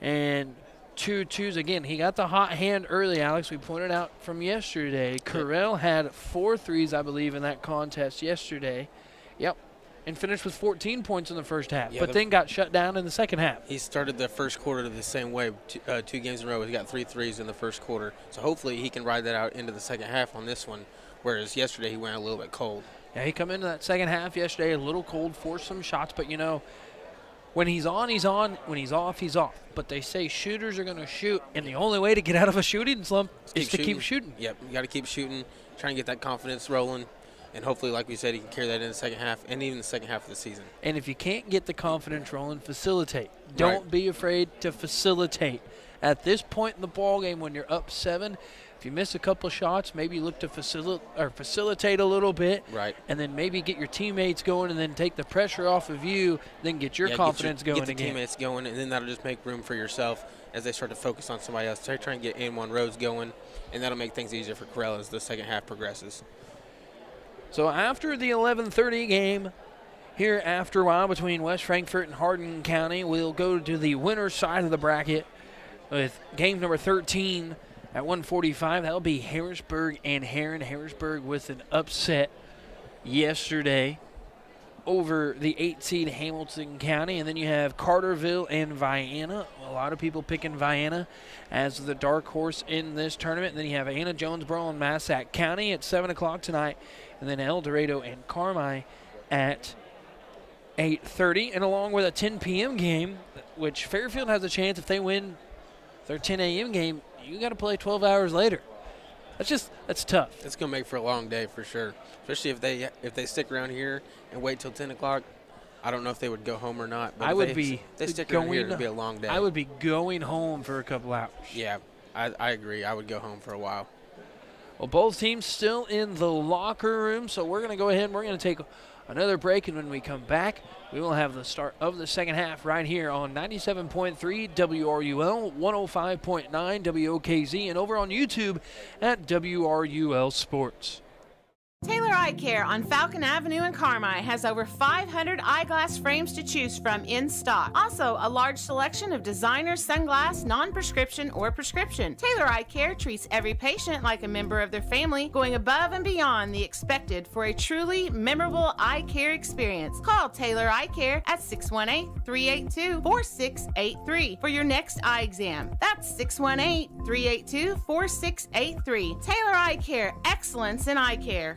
and 2 twos. Again, he got the hot hand early, Alex. We pointed out from yesterday. Correll had 4 threes, I believe, in that contest yesterday. Yep. And finished with 14 points in the first half, but then got shut down in the second half. He started the first quarter the same way, 2 games in a row. He got 3 threes in the first quarter. So hopefully he can ride that out into the second half on this one, whereas yesterday he went a little bit cold. Yeah, he come into that second half yesterday a little cold, forced some shots, but, you know, when he's on, he's on. When he's off, he's off. But they say shooters are going to shoot, and the only way to get out of a shooting slump is to keep shooting. Yep, you got to keep shooting, trying to get that confidence rolling. And hopefully, like we said, he can carry that in the second half and even the second half of the season. And if you can't get the confidence rolling, facilitate. Don't be afraid to facilitate. At this point in the ball game, when you're up 7, if you miss a couple shots, maybe look to facilitate a little bit. Right. And then maybe get your teammates going and then take the pressure off of you, then get your confidence going again. Get the again. teammates going, and then that'll just make room for yourself as they start to focus on somebody else. Try and get in-one roads going, and that'll make things easier for Corell as the second half progresses. So after the 11:30 game here after a while between West Frankfort and Hardin County, we'll go to the winner's side of the bracket with game number 13 at 1:45. That'll be Harrisburg and Heron. Harrisburg with an upset yesterday over the 8-seed Hamilton County. And then you have Carterville and Vienna. A lot of people picking Vienna as the dark horse in this tournament. And then you have Anna Jonesboro and Massac County at 7 o'clock tonight. And then Eldorado and Carmi at 8:30. And along with a 10 p.m. game, which Fairfield has a chance if they win their 10 a.m. game, you got to play 12 hours later. That's tough. It's going to make for a long day for sure, especially if they stick around here and wait till 10 o'clock. I don't know if they would go home or not. But if they stick around here, it would be a long day. I would be going home for a couple hours. Yeah, I agree. I would go home for a while. Well, both teams still in the locker room, so we're going to go ahead and we're going to take another break, and when we come back, we will have the start of the second half right here on 97.3 WRUL, 105.9 WOKZ, and over on YouTube at WRUL Sports. Taylor Eye Care on Falcon Avenue in Carmi has over 500 eyeglass frames to choose from in stock. Also, a large selection of designer sunglass, non-prescription or prescription. Taylor Eye Care treats every patient like a member of their family, going above and beyond the expected for a truly memorable eye care experience. Call Taylor Eye Care at 618-382-4683 for your next eye exam. That's 618-382-4683. Taylor Eye Care, excellence in eye care.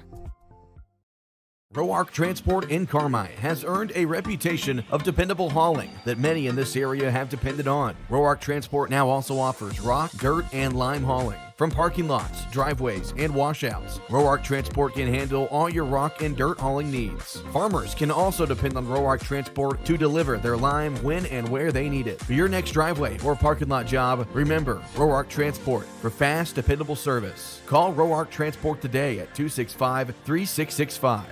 ProArc Transport in Carmi has earned a reputation of dependable hauling that many in this area have depended on. ProArc Transport now also offers rock, dirt, and lime hauling from parking lots, driveways, and washouts. ProArc Transport can handle all your rock and dirt hauling needs. Farmers can also depend on ProArc Transport to deliver their lime when and where they need it. For your next driveway or parking lot job, remember ProArc Transport for fast, dependable service. Call ProArc Transport today at 265-3665.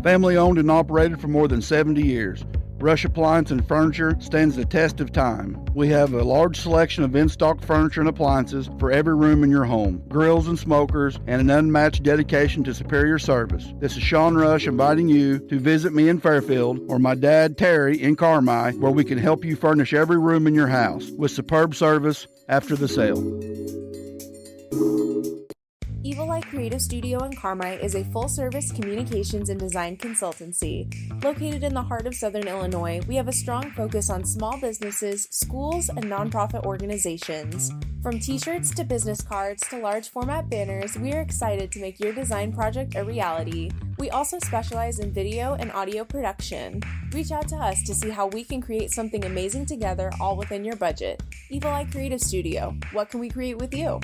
Family owned and operated for more than 70 years. Rush Appliance and Furniture stands the test of time. We have a large selection of in-stock furniture and appliances for every room in your home, grills and smokers, and an unmatched dedication to superior service. This is Sean Rush inviting you to visit me in Fairfield or my dad Terry in Carmi, where we can help you furnish every room in your house with superb service after the sale. Evil Eye Creative Studio in Carmi is a full-service communications and design consultancy. Located in the heart of Southern Illinois, we have a strong focus on small businesses, schools, and nonprofit organizations. From t-shirts to business cards to large format banners, we are excited to make your design project a reality. We also specialize in video and audio production. Reach out to us to see how we can create something amazing together, all within your budget. Evil Eye Creative Studio. What can we create with you?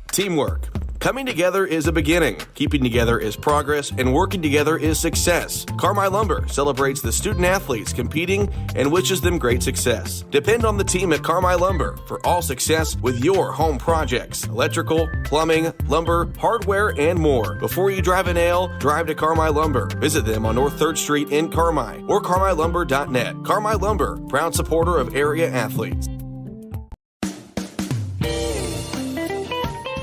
Teamwork. Coming together is a beginning. Keeping together is progress, and working together is success. Carmi Lumber celebrates the student athletes competing and wishes them great success. Depend on the team at Carmi Lumber for all success with your home projects. Electrical, plumbing, lumber, hardware, and more. Before you drive a nail, drive to Carmi Lumber. Visit them on North 3rd Street in Carmi or carmilumber.net. Carmi Lumber, proud supporter of area athletes.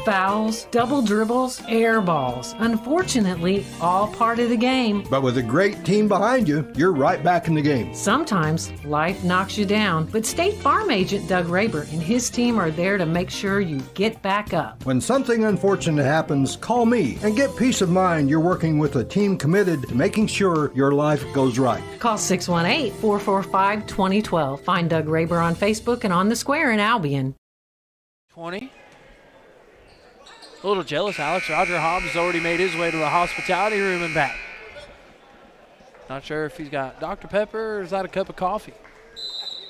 Fouls, double dribbles, air balls. Unfortunately, all part of the game. But with a great team behind you, you're right back in the game. Sometimes life knocks you down, but State Farm agent Doug Raber and his team are there to make sure you get back up. When something unfortunate happens, call me and get peace of mind you're working with a team committed to making sure your life goes right. Call 618-445-2012. Find Doug Raber on Facebook and on the Square in Albion. 20. A little jealous, Alex. Roger Hobbs has already made his way to the hospitality room and back. Not sure if he's got Dr. Pepper or is that a cup of coffee.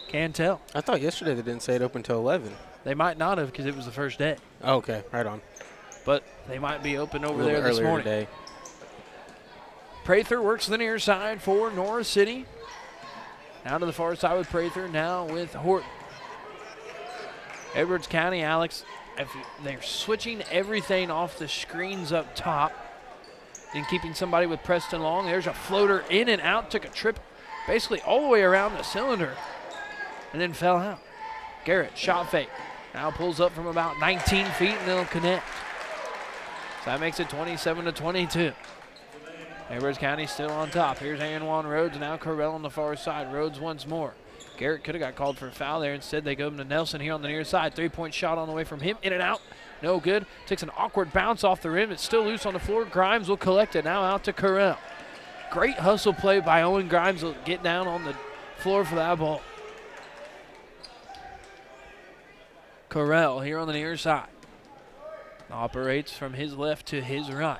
Can't tell. I thought yesterday they didn't say it open till 11. They might not have because it was the first day. Oh, okay, right on. But they might be open over A little there bit this earlier morning. today. Prather works the near side for Norris City. Now to the far side with Prather, now with Horton. Edwards County, Alex, they're switching everything off the screens up top and keeping somebody with Preston Long. There's a floater in and out, took a trip basically all the way around the cylinder and then fell out. Garrett, shot fake. Now pulls up from about 19 feet and they'll connect. So that makes it 27-22. Edwards County still on top. Here's Anwan Rhodes, now Correll on the far side. Rhodes once more. Garrett could have got called for a foul there. Instead, they go him to Nelson here on the near side. Three-point shot on the way from him. In and out. No good. Takes an awkward bounce off the rim. It's still loose on the floor. Grimes will collect it. Now out to Correll. Great hustle play by Owen Grimes. Will get down on the floor for that ball. Correll here on the near side. Operates from his left to his right.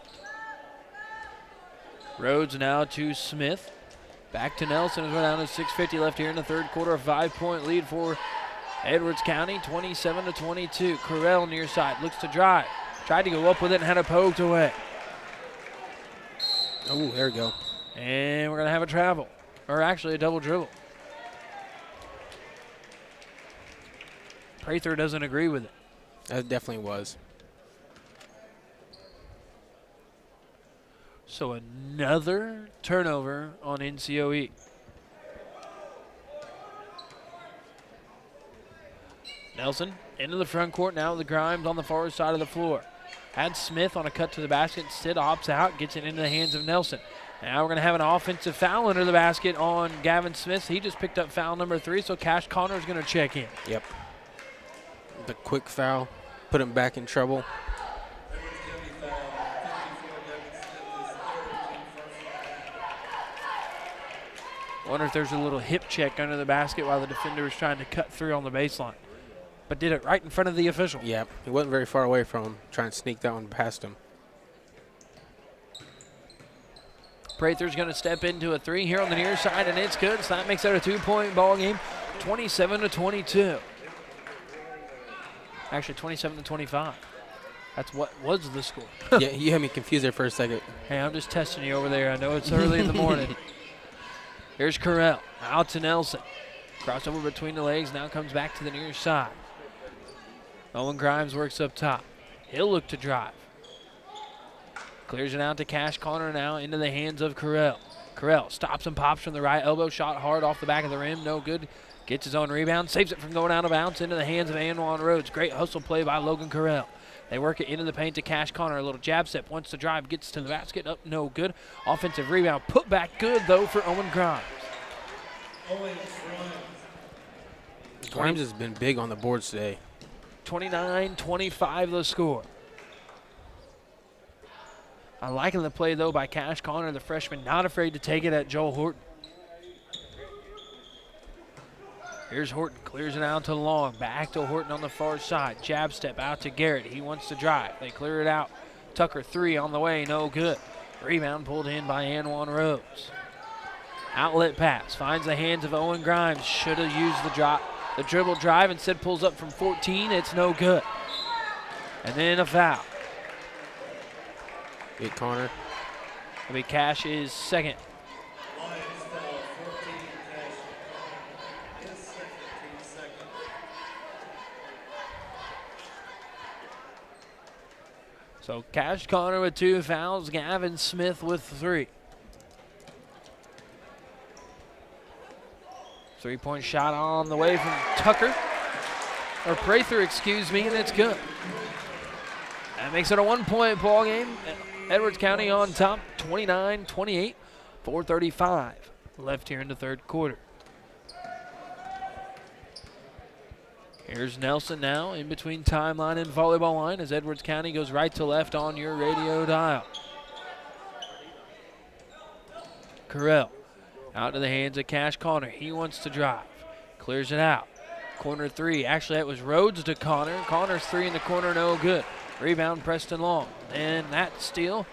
Rhodes now to Smith. Back to Nelson as we're down to 6:50 left here in the third quarter. A 5-point lead for Edwards County, 27-22. Correll near side, looks to drive. Tried to go up with it and had it poked away. Oh, there we go. And we're going to have a travel, or actually a double dribble. Prather doesn't agree with it. That definitely was. So another turnover on NCOE. Nelson into the front court now with the Grimes on the far side of the floor. Had Smith on a cut to the basket. Sid opts out, gets it into the hands of Nelson. Now we're going to have an offensive foul under the basket on Gavin Smith. He just picked up foul number 3, so Cash Connor's going to check in. Yep. The quick foul put him back in trouble. Wonder if there's a little hip check under the basket while the defender was trying to cut through on the baseline. But did it right in front of the official. Yep, he wasn't very far away from him, trying to sneak that one past him. Prather's going to step into a 3 here on the near side, and it's good. So that makes it a 2-point ball game, 27-22. Actually, 27-25. That's what was the score. Yeah, you had me confused there for a second. Hey, I'm just testing you over there. I know it's early in the morning. Here's Correll, out to Nelson. Crossover between the legs, now comes back to the near side. Owen Grimes works up top. He'll look to drive. Clears it out to Cash Connor now into the hands of Correll. Correll stops and pops from the right elbow, shot hard off the back of the rim, no good. Gets his own rebound, saves it from going out of bounds into the hands of Anwan Rhodes. Great hustle play by Logan Correll. They work it into the paint to Cash Connor. A little jab step, wants to drive, gets to the basket, up, no good. Offensive rebound, put back good though for Owen Grimes. Grimes has been big on the boards today. 29-25 the score. I like the play though by Cash Connor, the freshman, not afraid to take it at Joel Horton. Here's Horton, clears it out to Long. Back to Horton on the far side. Jab step out to Garrett. He wants to drive. They clear it out. Tucker 3 on the way, no good. Rebound pulled in by Anwan Rhodes. Outlet pass, finds the hands of Owen Grimes. Should have used the dribble drive, instead pulls up from 14. It's no good. And then a foul. Big Connor. It'll be Cash's second. So Cash Connor with 2 fouls, Gavin Smith with 3. 3-point shot on the way from Tucker, or Prather, excuse me, and it's good. That makes it a 1-point ball game. Edwards County on top, 29-28, 4:35 left here in the third quarter. Here's Nelson now in between timeline and volleyball line as Edwards County goes right to left on your radio dial. Correll out to the hands of Cash Connor. He wants to drive. Clears it out. Corner 3. Actually, that was Rhodes to Connor. Connor's 3 in the corner, no good. Rebound, Preston Long. And that steal.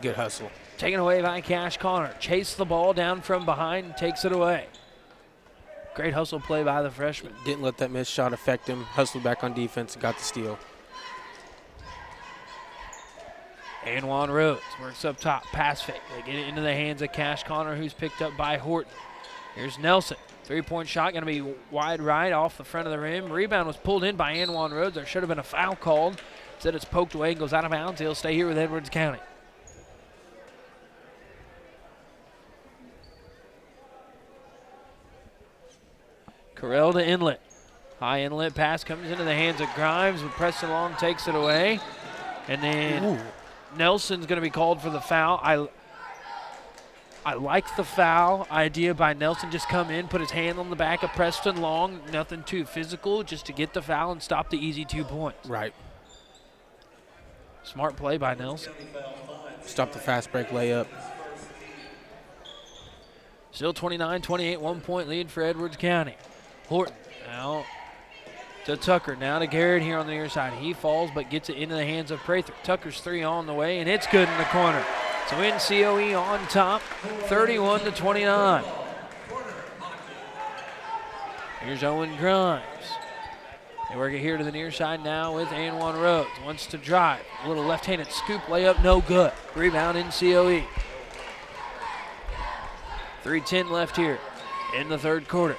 Good hustle. Taken away by Cash Connor. Chase the ball down from behind and takes it away. Great hustle play by the freshman. Didn't let that missed shot affect him. Hustled back on defense and got the steal. Anwan Rhodes works up top, pass fake. They get it into the hands of Cash Connor, who's picked up by Horton. Here's Nelson. Three-point shot going to be wide right off the front of the rim. Rebound was pulled in by Anwan Rhodes. There should have been a foul called. Instead, it's poked away and goes out of bounds. He'll stay here with Edwards County. Carell to Inlet. High inlet pass comes into the hands of Grimes, but Preston Long takes it away. And then Nelson's going to be called for the foul. I like the foul idea by Nelson. Just come in, put his hand on the back of Preston Long. Nothing too physical, just to get the foul and stop the easy 2 points. Right. Smart play by Nelson. Stop the fast break layup. Still 29-28, 1 point lead for Edwards County. Horton now to Tucker, now to Garrett here on the near side. He falls but gets it into the hands of Prather. Tucker's three on the way, and it's good in the corner. So NCOE on top, 31-29. Here's Owen Grimes. They work it here to the near side now with Anwan Rhodes. Wants to drive. A little left-handed scoop layup, no good. Rebound NCOE. 3:10 left here in the third quarter.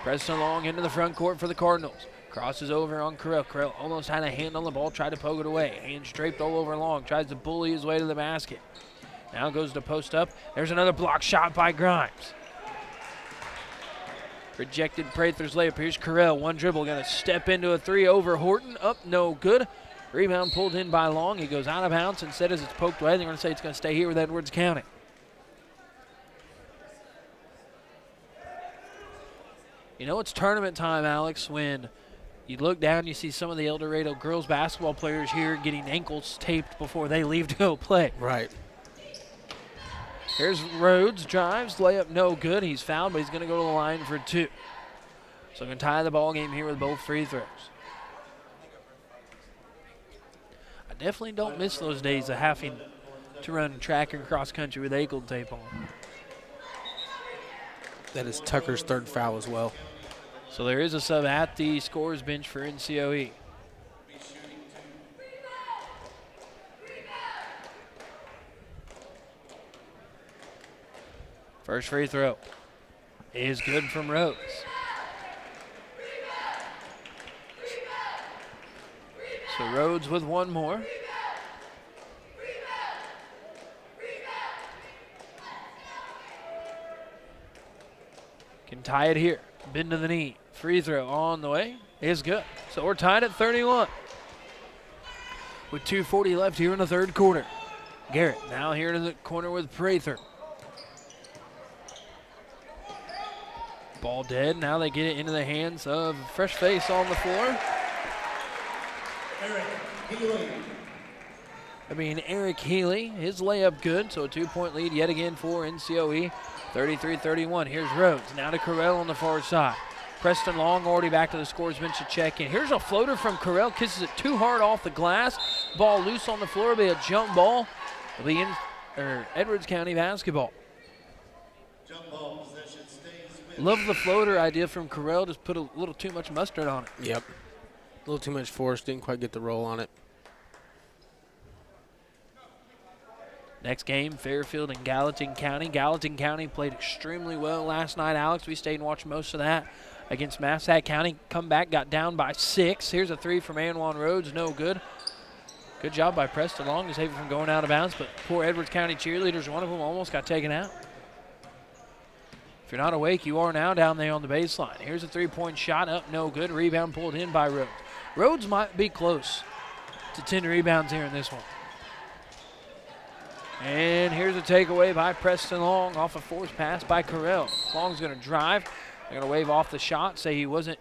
Preston Long into the front court for the Cardinals. Crosses over on Carell. Carell almost had a hand on the ball, tried to poke it away. Hands draped all over Long. Tries to bully his way to the basket. Now goes to post up. There's another block shot by Grimes. Rejected Prather's layup. Here's Carell. One dribble. Going to step into a three over Horton. Up, no good. Rebound pulled in by Long. He goes out of bounds. Instead, as it's poked away, they're going to say it's going to stay here with Edwards County. You know it's tournament time, Alex, when you look down, you see some of the Eldorado girls basketball players here getting ankles taped before they leave to go play. Right. Here's Rhodes, drives, layup no good. He's fouled, but he's going to go to the line for two. So going to tie the ball game here with both free throws. I definitely don't miss those days of having to run track and cross country with ankle tape on. That is Tucker's third foul as well. So there is a sub at the scorer's bench for NCOE. First free throw is good from Rhodes. So Rhodes with one more. Can tie it here. Bend to the knee. Free throw on the way is good. So we're tied at 31. With 2:40 left here in the third quarter. Garrett now here to the corner with Prather. Ball dead. Now they get it into the hands of fresh face on the floor. Eric Healy. His layup good. So a 2-point lead yet again for NCOE. 33-31. Here's Rhodes. Now to Carell on the far side. Preston Long already back to the scorer's bench to check in. Here's a floater from Carell. Kisses it too hard off the glass. Ball loose on the floor. It'll be a jump ball. It'll be in Edwards County basketball. Jump ball possession stays with. Love the floater idea from Carell. Just put a little too much mustard on it. Yep. A little too much force. Didn't quite get the roll on it. Next game, Fairfield and Gallatin County. Gallatin County played extremely well last night, Alex. We stayed and watched most of that against Massac County. Come back, got down by 6. Here's a three from Anwan Rhodes, no good. Good job by Preston Long to save it from going out of bounds, but poor Edwards County cheerleaders, one of them almost got taken out. If you're not awake, you are now down there on the baseline. Here's a three-point shot up, no good. Rebound pulled in by Rhodes. Rhodes might be close to 10 rebounds here in this one. And here's a takeaway by Preston Long off a forced pass by Carell. Long's going to drive. They're going to wave off the shot, say he wasn't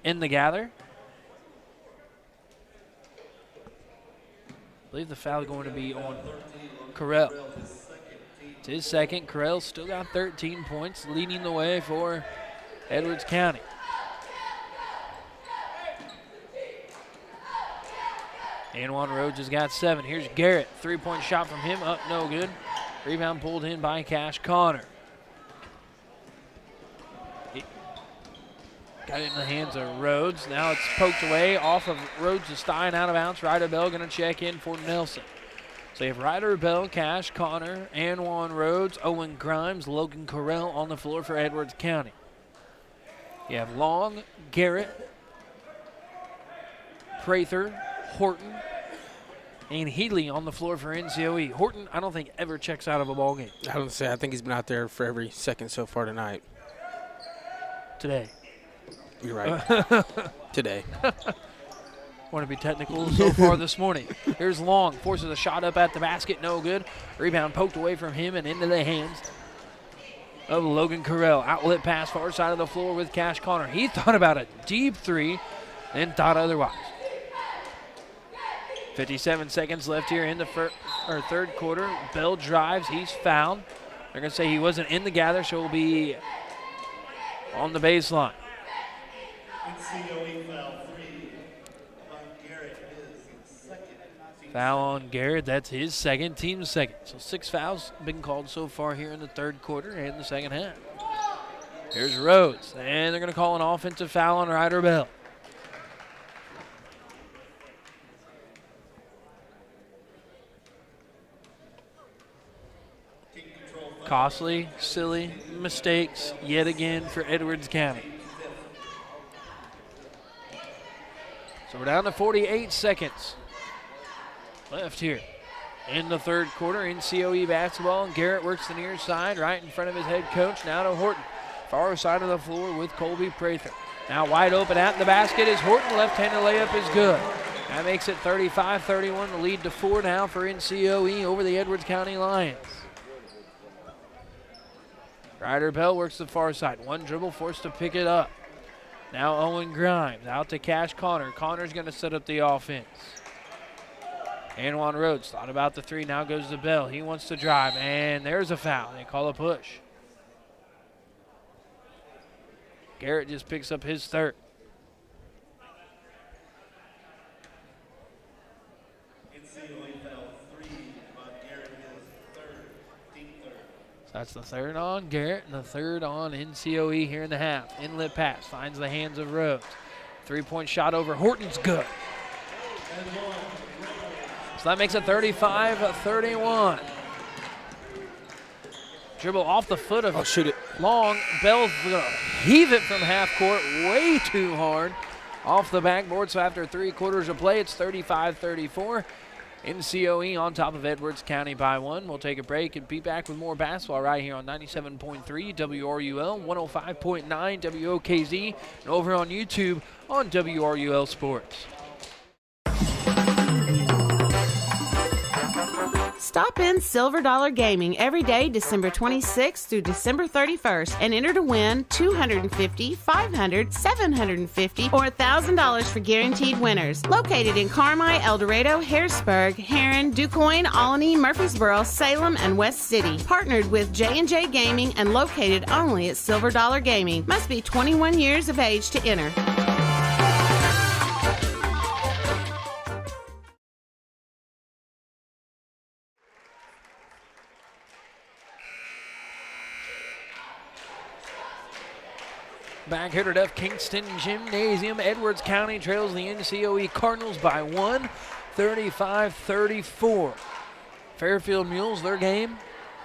in the gather. I believe the foul is going to be on Carell. It's his second. Carell still got 13 points, leading the way for Edwards County. Anwan Rhodes has got 7. Here's Garrett. Three-point shot from him. Up, no good. Rebound pulled in by Cash Connor. Got it in the hands of Rhodes. Now it's poked away off of Rhodes to Stein, out of bounds. Ryder Bell going to check in for Nelson. So you have Ryder Bell, Cash Connor, Anwan Rhodes, Owen Grimes, Logan Correll on the floor for Edwards County. You have Long, Garrett, Prather, Horton, and Healy on the floor for NCOE. Horton, I don't think ever checks out of a ball game. I think he's been out there for every second so far tonight. Today. You're right. Today. Want to be technical so far this morning. Here's Long, forces a shot up at the basket, no good. Rebound poked away from him and into the hands of Logan Correll. Outlet pass far side of the floor with Cash Connor. He thought about a deep three, then thought otherwise. 57 seconds left here in the third quarter. Bell drives, he's fouled. They're going to say he wasn't in the gather, so he'll be on the baseline. NCOE foul 3 on Garrett, his second. Foul on Garrett, that's his second, team's second. So 6 fouls been called so far here in the third quarter and the second half. Here's Rhodes, and they're going to call an offensive foul on Ryder Bell. Costly, silly mistakes yet again for Edwards County. So we're down to 48 seconds left here in the third quarter. NCOE basketball, and Garrett works the near side right in front of his head coach. Now to Horton, far side of the floor with Colby Prather. Now wide open at the basket is Horton. Left-hander layup is good. That makes it 35-31, the lead to 4 now for NCOE over the Edwards County Lions. Ryder Bell works the far side. One dribble, forced to pick it up. Now Owen Grimes out to Cash Connor. Connor's going to set up the offense. Anwan Rhodes thought about the three. Now goes to Bell. He wants to drive, and there's a foul. They call a push. Garrett just picks up his third. That's the third on Garrett and the third on NCOE here in the half. Inlet pass finds the hands of Rhodes. 3-point shot over Horton's good. So that makes it 35-31. Dribble off the foot of shoot it. Long. Bell's going to heave it from half court way too hard off the backboard. So after 3 quarters of play, it's 35-34. NCOE on top of Edwards County by 1. We'll take a break and be back with more basketball right here on 97.3 WRUL, 105.9 WOKZ, and over on YouTube on WRUL Sports. Stop in Silver Dollar Gaming every day December 26th through December 31st and enter to win $250, $500, $750, or $1,000 for guaranteed winners. Located in Carmi, Eldorado, Harrisburg, Heron, DuQuoin, Alany, Murfreesboro, Salem, and West City. Partnered with J&J Gaming and located only at Silver Dollar Gaming. Must be 21 years of age to enter. Back here at F. Kingston Gymnasium, Edwards County trails the NCOE Cardinals by 1, 35-34. Fairfield Mules, their game,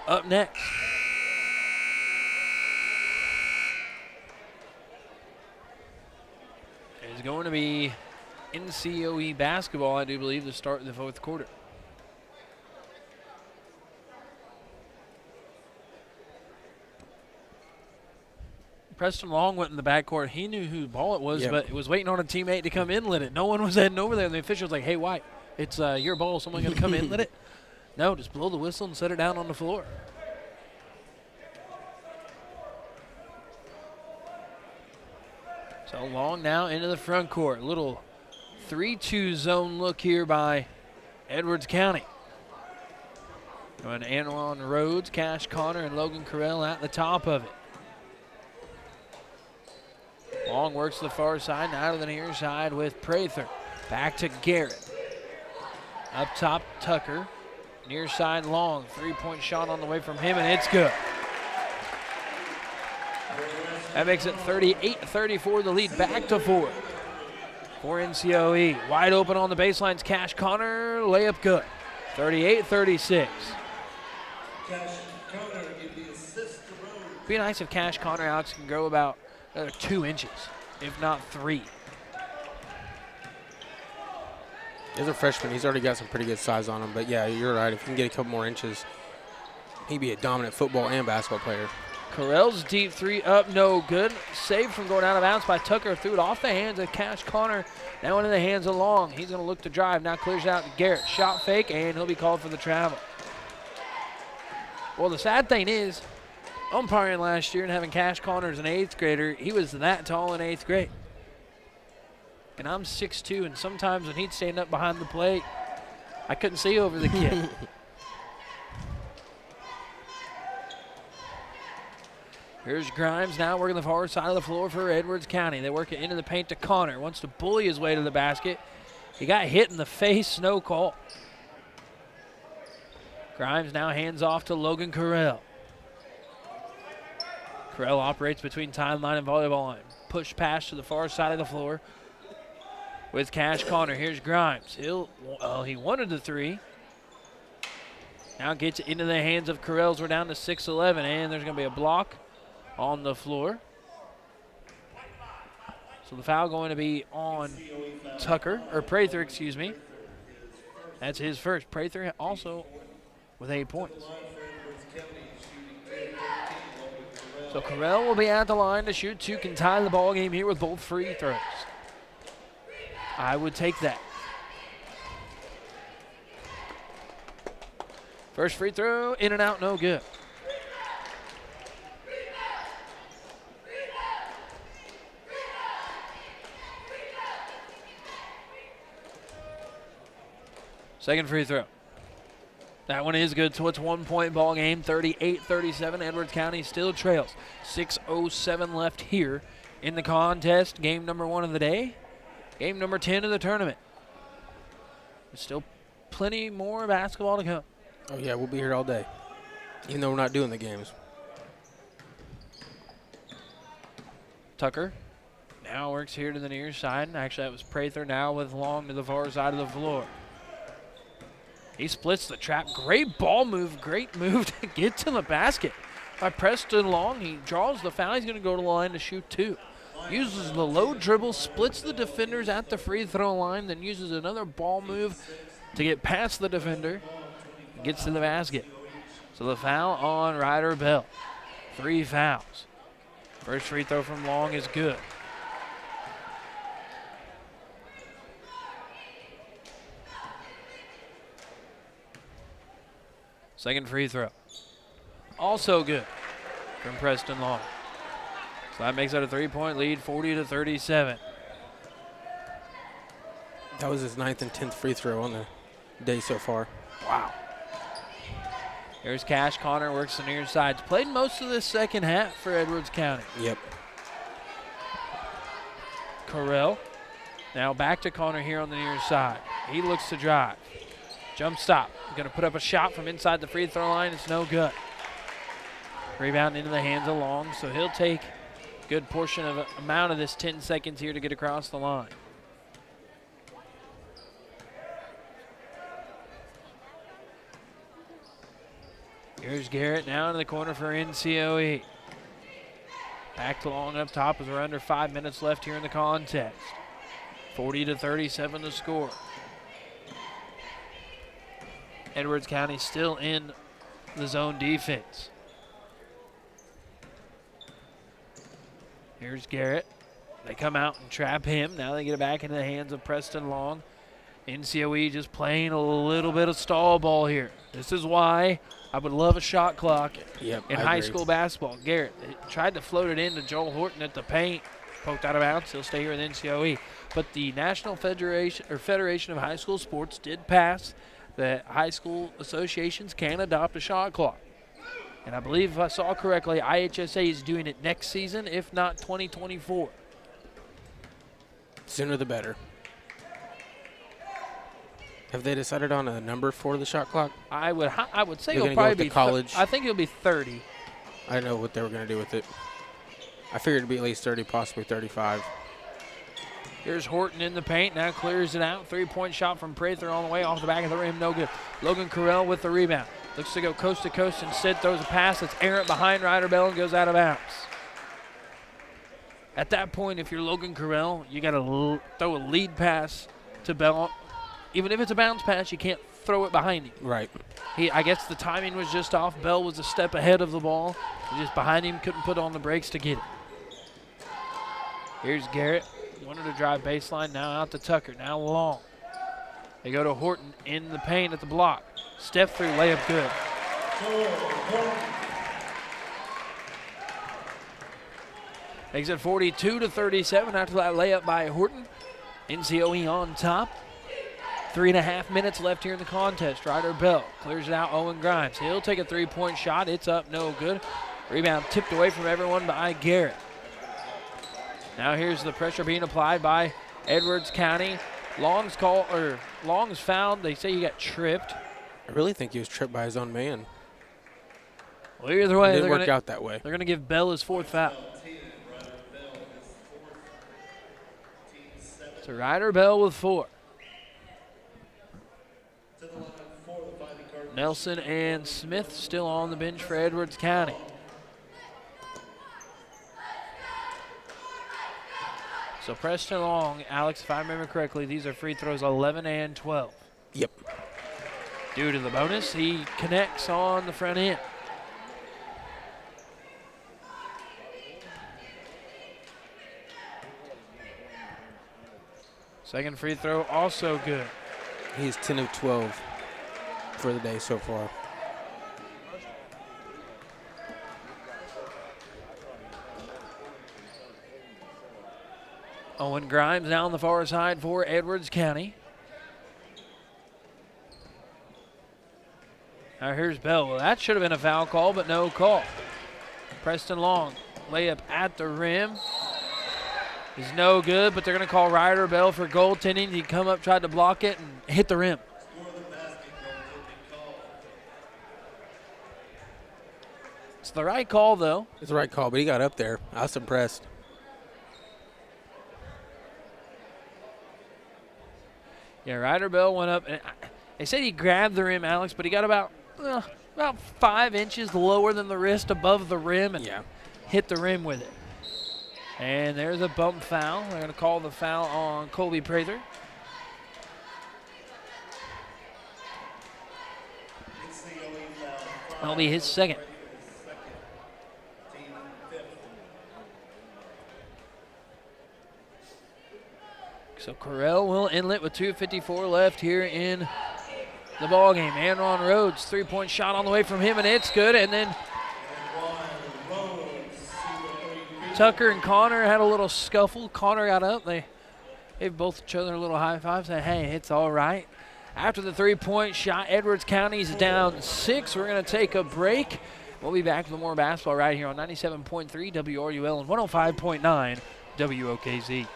up next. It's going to be NCOE basketball, I do believe, to start the fourth quarter. Preston Long went in the backcourt. He knew whose ball it was, but it was waiting on a teammate to come inlet it. No one was heading over there. And the official was like, hey, White, it's your ball. Someone going to come inlet it? No, just blow the whistle and set it down on the floor. So Long now into the front court. Little 3-2 zone look here by Edwards County. Going Anwan Rhodes, Cash Connor, and Logan Correll at the top of it. Long works the far side, now to the near side with Prather. Back to Garrett. Up top, Tucker. Near side, Long. 3-point shot on the way from him, and it's good. That makes it 38-34, the lead back to 4 for NCOE. Wide open on the baselines, Cash Connor, layup good. 38-36. Be nice if Cash Connor, Alex, can grow about another 2 inches, if not 3. As a freshman, he's already got some pretty good size on him. But, yeah, you're right. If he can get a couple more inches, he'd be a dominant football and basketball player. Carell's deep 3 up, no good. Saved from going out of bounds by Tucker. Threw it off the hands of Cash Connor. Now into the hands of Long. He's going to look to drive. Now clears it out to Garrett. Shot fake, and he'll be called for the travel. Well, the sad thing is, umpiring last year and having Cash Connor as an 8th grader, he was that tall in 8th grade. And I'm 6'2", and sometimes when he'd stand up behind the plate, I couldn't see over the kid. Here's Grimes now working the far side of the floor for Edwards County. They work it into the paint to Connor. Wants to bully his way to the basket. He got hit in the face, no call. Grimes now hands off to Logan Carell. Carell operates between timeline and volleyball line. Push pass to the far side of the floor with Cash Connor. Here's Grimes. He wanted the 3. Now gets it into the hands of Carell's. We're down to 6-11, and there's going to be a block on the floor. So the foul going to be on Prather, excuse me. That's his first. Prather also with 8 points. So Carell will be at the line to shoot 2, can tie the ball game here with both free throws. I would take that. First free throw, in and out, no good. Second free throw. That one is good, so it's 1-point ball game, 38-37. Edwards County still trails. 6:07 left here in the contest. Game number 1 of the day. Game number 10 of the tournament. There's still plenty more basketball to come. Oh, yeah, we'll be here all day, even though we're not doing the games. Tucker now works here to the near side. Actually, that was Prather now with Long to the far side of the floor. He splits the trap. Great ball move. Great move to get to the basket by Preston Long. He draws the foul. He's going to go to the line to shoot 2. Uses the low dribble, splits the defenders at the free throw line, then uses another ball move to get past the defender. Gets to the basket. So the foul on Ryder Bell. 3 fouls. First free throw from Long is good. Second free throw. Also good from Preston Long. So that makes it a 3-point lead, 40-37. That was his 9th and 10th free throw on the day so far. Wow. Here's Cash Connor, works the near sides. Played most of this second half for Edwards County. Yep. Carell now back to Connor here on the near side. He looks to drive. Jump stop. He's going to put up a shot from inside the free throw line. It's no good. Rebound into the hands of Long, so he'll take a good portion of amount of this 10 seconds here to get across the line. Here's Garrett now in the corner for NCOE. Back to Long up top as we're under 5 minutes left here in the contest. 40-37 to score. Edwards County still in the zone defense. Here's Garrett. They come out and trap him. Now they get it back into the hands of Preston Long. NCOE just playing a little bit of stall ball here. This is why I would love a shot clock in high school basketball. Garrett tried to float it into Joel Horton at the paint. Poked out of bounds. He'll stay here with NCOE. But the National Federation of High School Sports did pass that high school associations can adopt a shot clock. And I believe if I saw correctly, IHSA is doing it next season, if not 2024. Sooner the better. Have they decided on a number for the shot clock? I would say They're it'll probably go be college. I think it'll be 30. I know what they were going to do with it. I figured it'd be at least 30, possibly 35. Here's Horton in the paint, now clears it out. 3-point shot from Prather on the way, off the back of the rim, no good. Logan Carell with the rebound. Looks to go coast to coast, instead throws a pass that's errant behind Ryder Bell and goes out of bounds. At that point, if you're Logan Carell, you got to throw a lead pass to Bell. Even if it's a bounce pass, you can't throw it behind him. Right. I guess the timing was just off. Bell was a step ahead of the ball. Just behind him, couldn't put on the brakes to get it. Here's Garrett. Wanted to drive baseline, now out to Tucker, now long. They go to Horton in the paint at the block. Step through, layup good. Makes it 42-37 after that layup by Horton. NCOE on top. 3.5 minutes left here in the contest. Ryder Bell clears it out, Owen Grimes. He'll take a 3-point shot, it's up, no good. Rebound tipped away from everyone by Garrett. Now here's the pressure being applied by Edwards County. Long's fouled. They say he got tripped. I really think he was tripped by his own man. Well, either way, it didn't work out that way. They're going to give Bell his 4th foul. So Ryder Bell with 4. Nelson and Smith still on the bench for Edwards County. So Preston Long, Alex, if I remember correctly, these are free throws 11 and 12. Yep. Due to the bonus, he connects on the front end. Second free throw also good. He's 10 of 12 for the day so far. Owen Grimes now on the far side for Edwards County. Now here's Bell. Well, that should have been a foul call, but no call. Preston Long, layup at the rim. Is no good, but they're going to call Ryder Bell for goaltending. He come up, tried to block it, and hit the rim. It's the right call, though. It's the right call, but he got up there. I was impressed. Yeah, Ryder Bell went up, and they said he grabbed the rim, Alex, but he got about 5 inches lower than the wrist above the rim and hit the rim with it. And there's a bump foul. They're going to call the foul on Colby Prather. That'll be his second. So Correll will inlet with 2:54 left here in the ball game. Aaron Rhodes, 3-point shot on the way from him, and it's good. And then Tucker and Connor had a little scuffle. Connor got up. They gave both each other a little high five, saying, hey, it's all right. After the 3-point shot, Edwards County's down 6. We're going to take a break. We'll be back with more basketball right here on 97.3 WRUL and 105.9 WOKZ.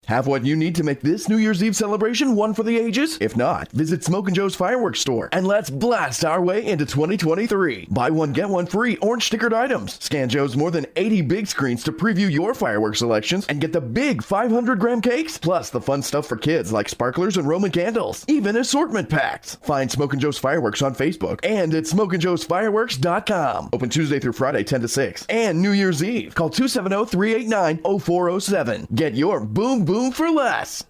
Have what you need to make this New Year's Eve celebration one for the ages? If not, visit Smokin' Joe's Fireworks Store and let's blast our way into 2023. Buy one, get one free orange stickered items. Scan Joe's more than 80 big screens to preview your fireworks selections and get the big 500-gram cakes, plus the fun stuff for kids like sparklers and Roman candles, even assortment packs. Find Smokin' Joe's Fireworks on Facebook and at SmokinJoesFireworks.com. Open Tuesday through Friday 10 to 6. And New Year's Eve. Call 270-389-0407. Get your boom boom for less.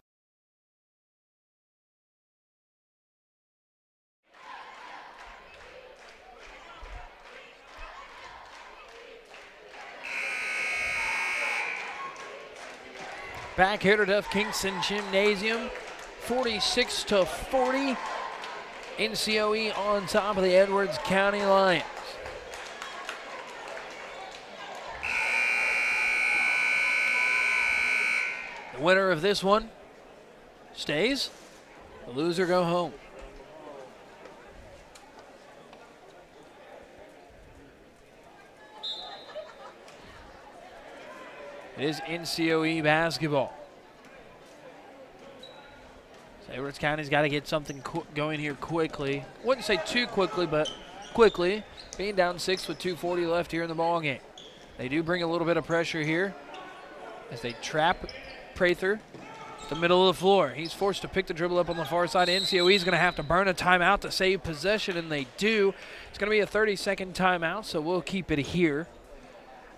Back here to Duff Kingston Gymnasium, 46-40. NCOE on top of the Edwards County Lions. The winner of this one stays. The loser go home. It is NCOE basketball. So Edwards County's got to get something going here quickly. Wouldn't say too quickly, but quickly. Being down 6 with 2:40 left here in the ball game. They do bring a little bit of pressure here as they trap Prather. The middle of the floor. He's forced to pick the dribble up on the far side. NCOE is going to have to burn a timeout to save possession, and they do. It's going to be a 30-second timeout, so we'll keep it here.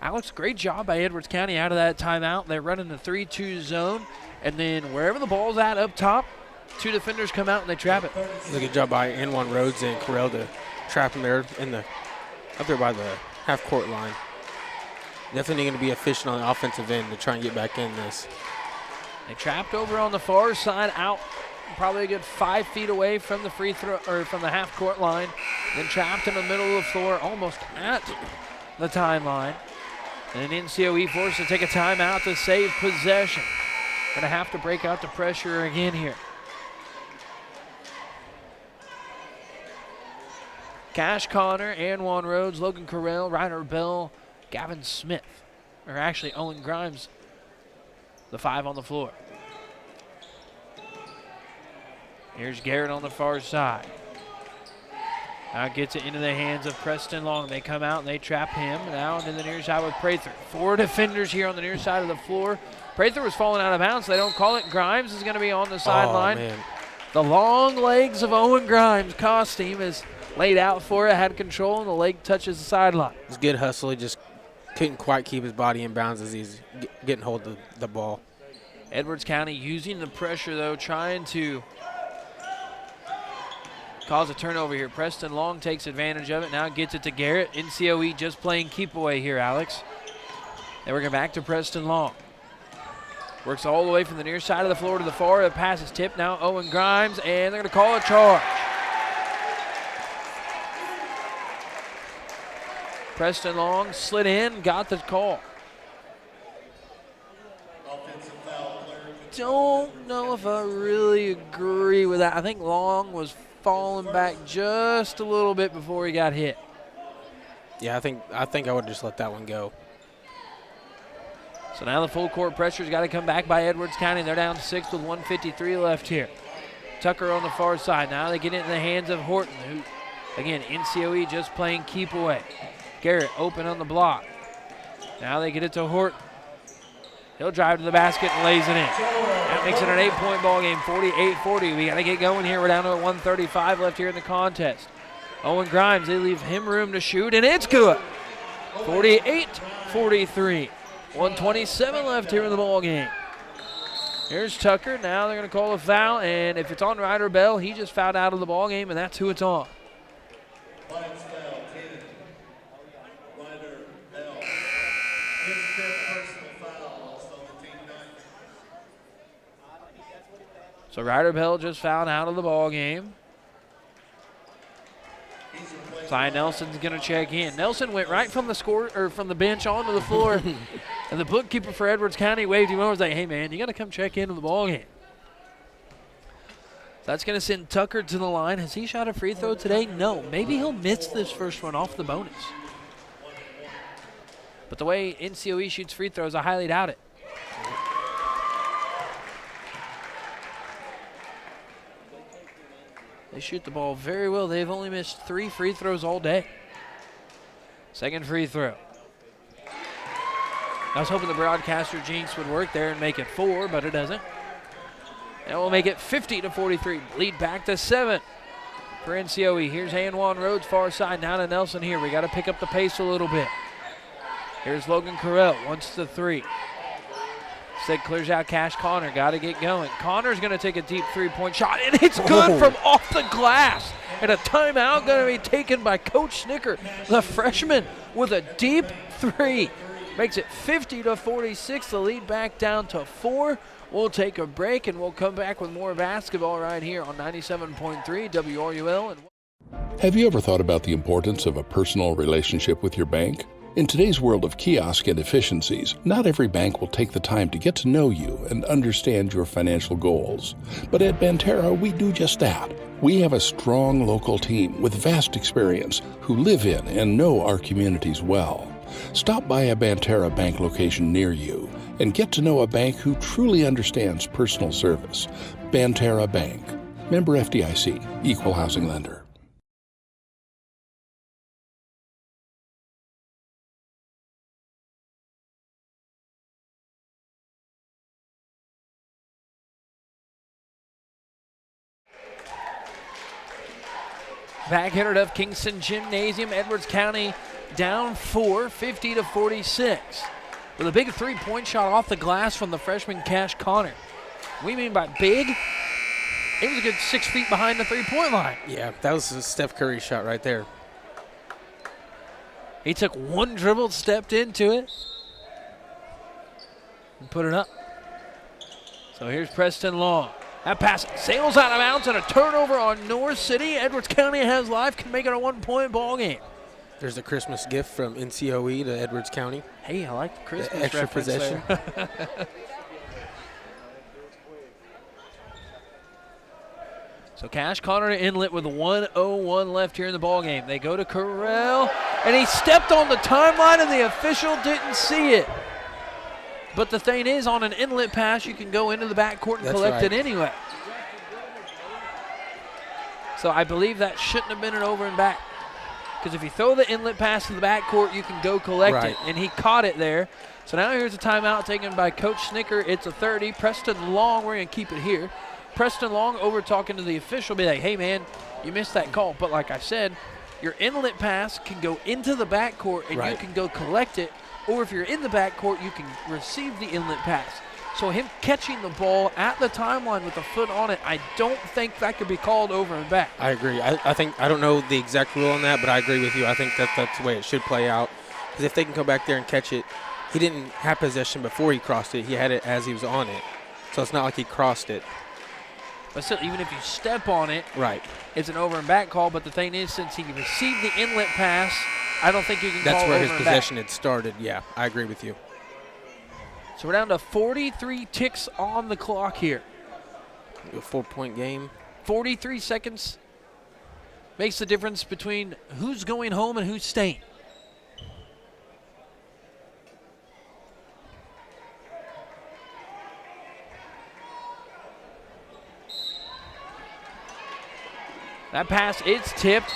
Alex, great job by Edwards County out of that timeout. They're running the 3-2 zone, and then wherever the ball's at up top, 2 defenders come out and they trap it. Good job by N1 Rhodes and Correll to trap him there up there by the half-court line. Definitely going to be efficient on the offensive end to try and get back in this. They trapped over on the far side, out probably a good 5 feet away from the free throw or from the half court line. Then trapped in the middle of the floor, almost at the timeline. And NCOE forced to take a timeout to save possession. Gonna have to break out the pressure again here. Cash Connor, Anwan Rhodes, Logan Correll, Ryder Bell, Gavin Smith, or actually Owen Grimes, the 5 on the floor. Here's Garrett on the far side. Now gets it into the hands of Preston Long. They come out and they trap him. Now into the near side with Prather. 4 defenders here on the near side of the floor. Prather was falling out of bounds. They don't call it. Grimes is going to be on the sideline. The long legs of Owen Grimes cost him. Is laid out for it, had control, and the leg touches the sideline. It's good hustle. He just couldn't quite keep his body in bounds as he's getting hold of the ball. Edwards County using the pressure, though, trying to cause a turnover here. Preston Long takes advantage of it, now gets it to Garrett. NCOE just playing keep away here, Alex. They work it back to Preston Long. Works all the way from the near side of the floor to the far. The pass is tipped now. Owen Grimes, and they're going to call a charge. Preston Long slid in, got the call. Don't know if I really agree with that. I think Long was falling back just a little bit before he got hit. Yeah, I think I would just let that one go. So now the full court pressure's got to come back by Edwards County. They're down 6 with 1:53 left here. Tucker on the far side. Now they get it in the hands of Horton, who, again, NCOE just playing keep away. Garrett open on the block. Now they get it to Horton. He'll drive to the basket and lays it in. That makes it an 8-point ball game, 48-40. We got to get going here. We're down to 1:35 left here in the contest. Owen Grimes, they leave him room to shoot, and it's good. 48-43. 1:27 left here in the ball game. Here's Tucker. Now they're going to call a foul, and if it's on Ryder Bell, he just fouled out of the ball game, and that's who it's on. So Ryder Bell just fouled out of the ball game. Cy Nelson's going to check in. Nelson went right from the bench onto the floor, and the bookkeeper for Edwards County waved him over. Was like, "Hey man, you got to come check into the ball game." That's going to send Tucker to the line. Has he shot a free throw today? No. Maybe he'll miss this first one off the bonus. But the way NCOE shoots free throws, I highly doubt it. They shoot the ball very well. They've only missed 3 free throws all day. Second free throw. I was hoping the broadcaster jinx would work there and make it 4, but it doesn't. And we'll make it 50-43. Lead back to 7 for NCOE. Here's Anwan Rhodes, far side. Now to Nelson here. We got to pick up the pace a little bit. Here's Logan Correll, wants the 3. Instead clears out Cash Connor. Got to get going. Connor's going to take a deep 3-point shot, and it's good from off the glass. And a timeout going to be taken by Coach Snicker, the freshman, with a deep 3. Makes it 50-46. The lead back down to 4. We'll take a break, and we'll come back with more basketball right here on 97.3 WRUL. Have you ever thought about the importance of a personal relationship with your bank? In today's world of kiosk and efficiencies, not every bank will take the time to get to know you and understand your financial goals. But at Banterra, we do just that. We have a strong local team with vast experience who live in and know our communities well. Stop by a Banterra bank location near you and get to know a bank who truly understands personal service. Banterra Bank. Member FDIC, Equal Housing Lender. Back hitter of Kingston Gymnasium. Edwards County down 4, 50-46. With a big 3-point shot off the glass from the freshman Cash Connor. We mean by big, it was a good 6 feet behind the 3-point line. Yeah, that was a Steph Curry shot right there. He took one dribble, stepped into it, and put it up. So here's Preston Long. That pass sails out of bounds and a turnover on North City. Edwards County has life, can make it a 1-point ball game. There's a Christmas gift from NCOE to Edwards County. Hey, I like the Christmas the extra reference possession. there. So Cash Connor to Inlet with 1:01 left here in the ball game. They go to Correll, and he stepped on the timeline, and the official didn't see it. But the thing is, on an inlet pass, you can go into the backcourt and collect it anyway. So I believe that shouldn't have been an over and back. Because if you throw the inlet pass to the backcourt, you can go collect it. And he caught it there. So now here's a timeout taken by Coach Snicker. It's a 30. Preston Long, we're going to keep it here. Preston Long over talking to the official, be like, hey, man, you missed that call. But like I said, your inlet pass can go into the backcourt, and you can go collect it. Or if you're in the backcourt, you can receive the inlet pass. So him catching the ball at the timeline with a foot on it, I don't think that could be called over and back. I agree. I think I don't know the exact rule on that, but I agree with you. I think that's the way it should play out. Because if they can come back there and catch it, he didn't have possession before he crossed it. He had it as he was on it. So it's not like he crossed it. But still, even if you step on it, it's an over and back call. But the thing is, since he received the inlet pass, I don't think you can call That's over where and his back. possession had started. Yeah, I agree with you. So we're down to 43 ticks on the clock here. A 4-point game. 43 seconds makes the difference between who's going home and who's staying. That pass, it's tipped.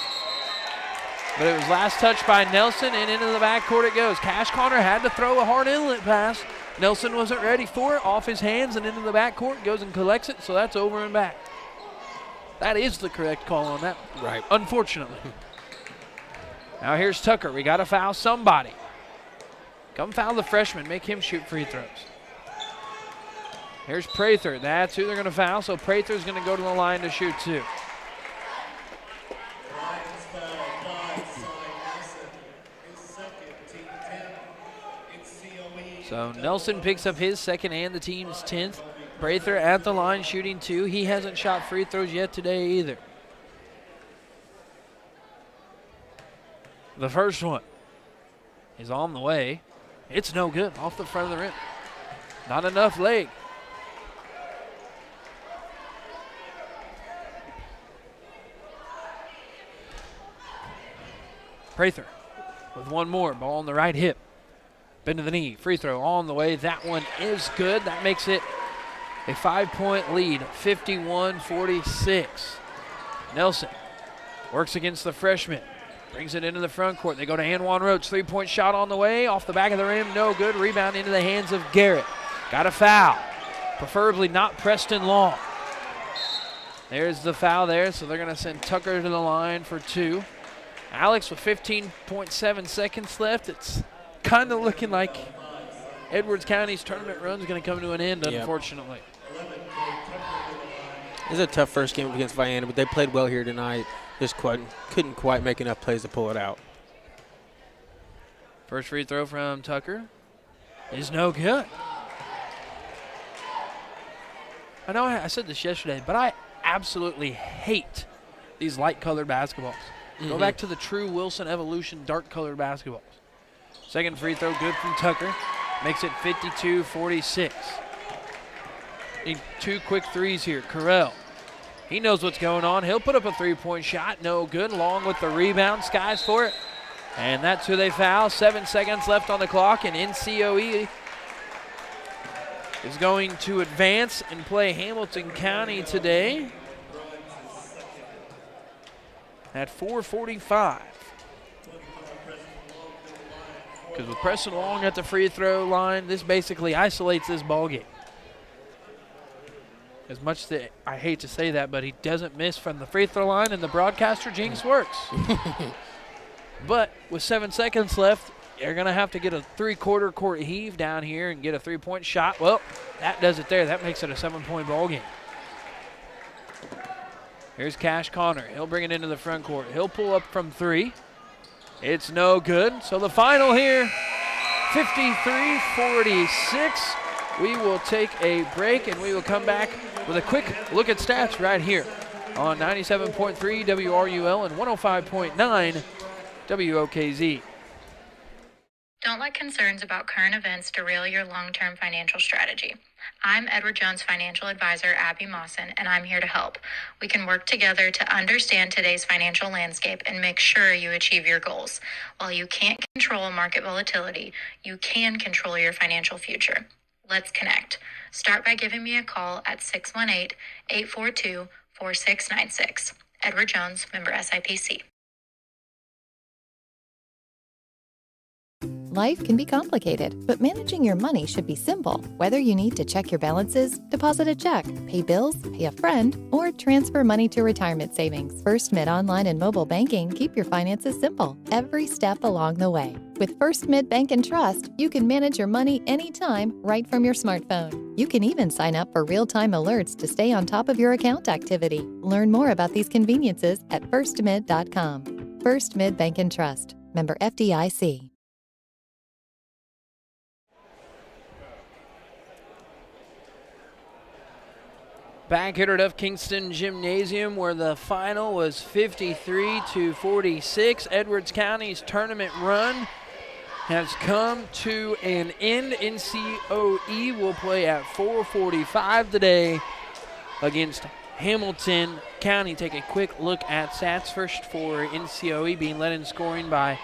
But it was last touched by Nelson, and into the backcourt it goes. Cash Connor had to throw a hard inlet pass. Nelson wasn't ready for it. Off his hands and into the backcourt. Goes and collects it, so that's over and back. That is the correct call on that. Right. Unfortunately. Now here's Tucker. We got to foul somebody. Come foul the freshman. Make him shoot free throws. Here's Prather. That's who they're going to foul, so Prather's going to go to the line to shoot two. So Nelson picks up his second and the team's 10th. Prather at the line shooting two. He hasn't shot free throws yet today either. The first one is on the way. It's no good, off the front of the rim. Not enough leg. Prather with one more, ball on the right hip. Bend to the knee, free throw on the way. That one is good. That makes it a 5-point lead, 51-46. Nelson works against the freshman. Brings it into the front court. They go to Anwan Roach. 3-point shot on the way. Off the back of the rim, no good. Rebound into the hands of Garrett. Got a foul. Preferably not Preston Long. There's the foul there, so they're going to send Tucker to the line for two. Alex with 15.7 seconds left. It's kind of looking like Edwards County's tournament run is going to come to an end, unfortunately. It's a tough first game against Vienna, but they played well here tonight. Just couldn't quite make enough plays to pull it out. First free throw from Tucker is no good. I know I said this yesterday, but I absolutely hate these light-colored basketballs. Go back to the true Wilson Evolution dark-colored basketballs. Second free throw, good from Tucker. Makes it 52-46. Need two quick threes here. Correll, he knows what's going on. He'll put up a three-point shot. No good. Long with the rebound. Skies for it. And that's who they foul. 7 seconds left on the clock, and NCOE is going to advance and play Hamilton County today at 4:45. Because with Preston Long at the free throw line, this basically isolates this ball game. As much that I hate to say that, but he doesn't miss from the free throw line, and the broadcaster jinx works. But with 7 seconds left, you're going to have to get a three-quarter court heave down here and get a three-point shot. Well, that does it there. That makes it a 7-point ball game. Here's Cash Connor. He'll bring it into the front court. He'll pull up from three. It's no good. So the final here, 53-46. We will take a break, and we will come back with a quick look at stats right here on 97.3 WRUL and 105.9 WOKZ. Don't let concerns about current events derail your long-term financial strategy. I'm Edward Jones financial advisor, Abby Mawson, and I'm here to help. We can work together to understand today's financial landscape and make sure you achieve your goals. While you can't control market volatility, you can control your financial future. Let's connect. Start by giving me a call at 618-842-4696. Edward Jones, member SIPC. Life can be complicated, but managing your money should be simple. Whether you need to check your balances, deposit a check, pay bills, pay a friend, or transfer money to retirement savings, First Mid Online and Mobile Banking keep your finances simple every step along the way. With First Mid Bank and Trust, you can manage your money anytime right from your smartphone. You can even sign up for real-time alerts to stay on top of your account activity. Learn more about these conveniences at firstmid.com. First Mid Bank and Trust. Member FDIC. Back here at F. Kingston Gymnasium, where the final was 53-46. Edwards County's tournament run has come to an end. NCOE will play at 4:45 today against Hamilton County. Take a quick look at stats first for NCOE, being led in scoring by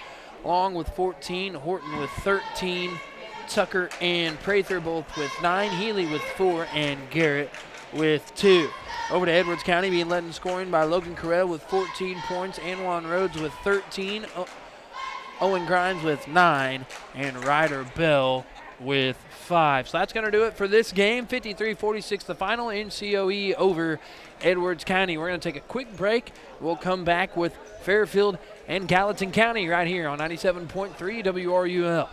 Long with 14, Horton with 13, Tucker and Prather both with 9, Healy with 4, and Garrett with 2. Over to Edwards County, being led in scoring by Logan Carell with 14 points, Anwan Rhodes with 13, Owen Grimes with 9, and Ryder Bell with 5. So that's going to do it for this game. 53-46 the final. NCOE over Edwards County. We're going to take a quick break. We'll come back with Fairfield and Gallatin County right here on 97.3 WRUL.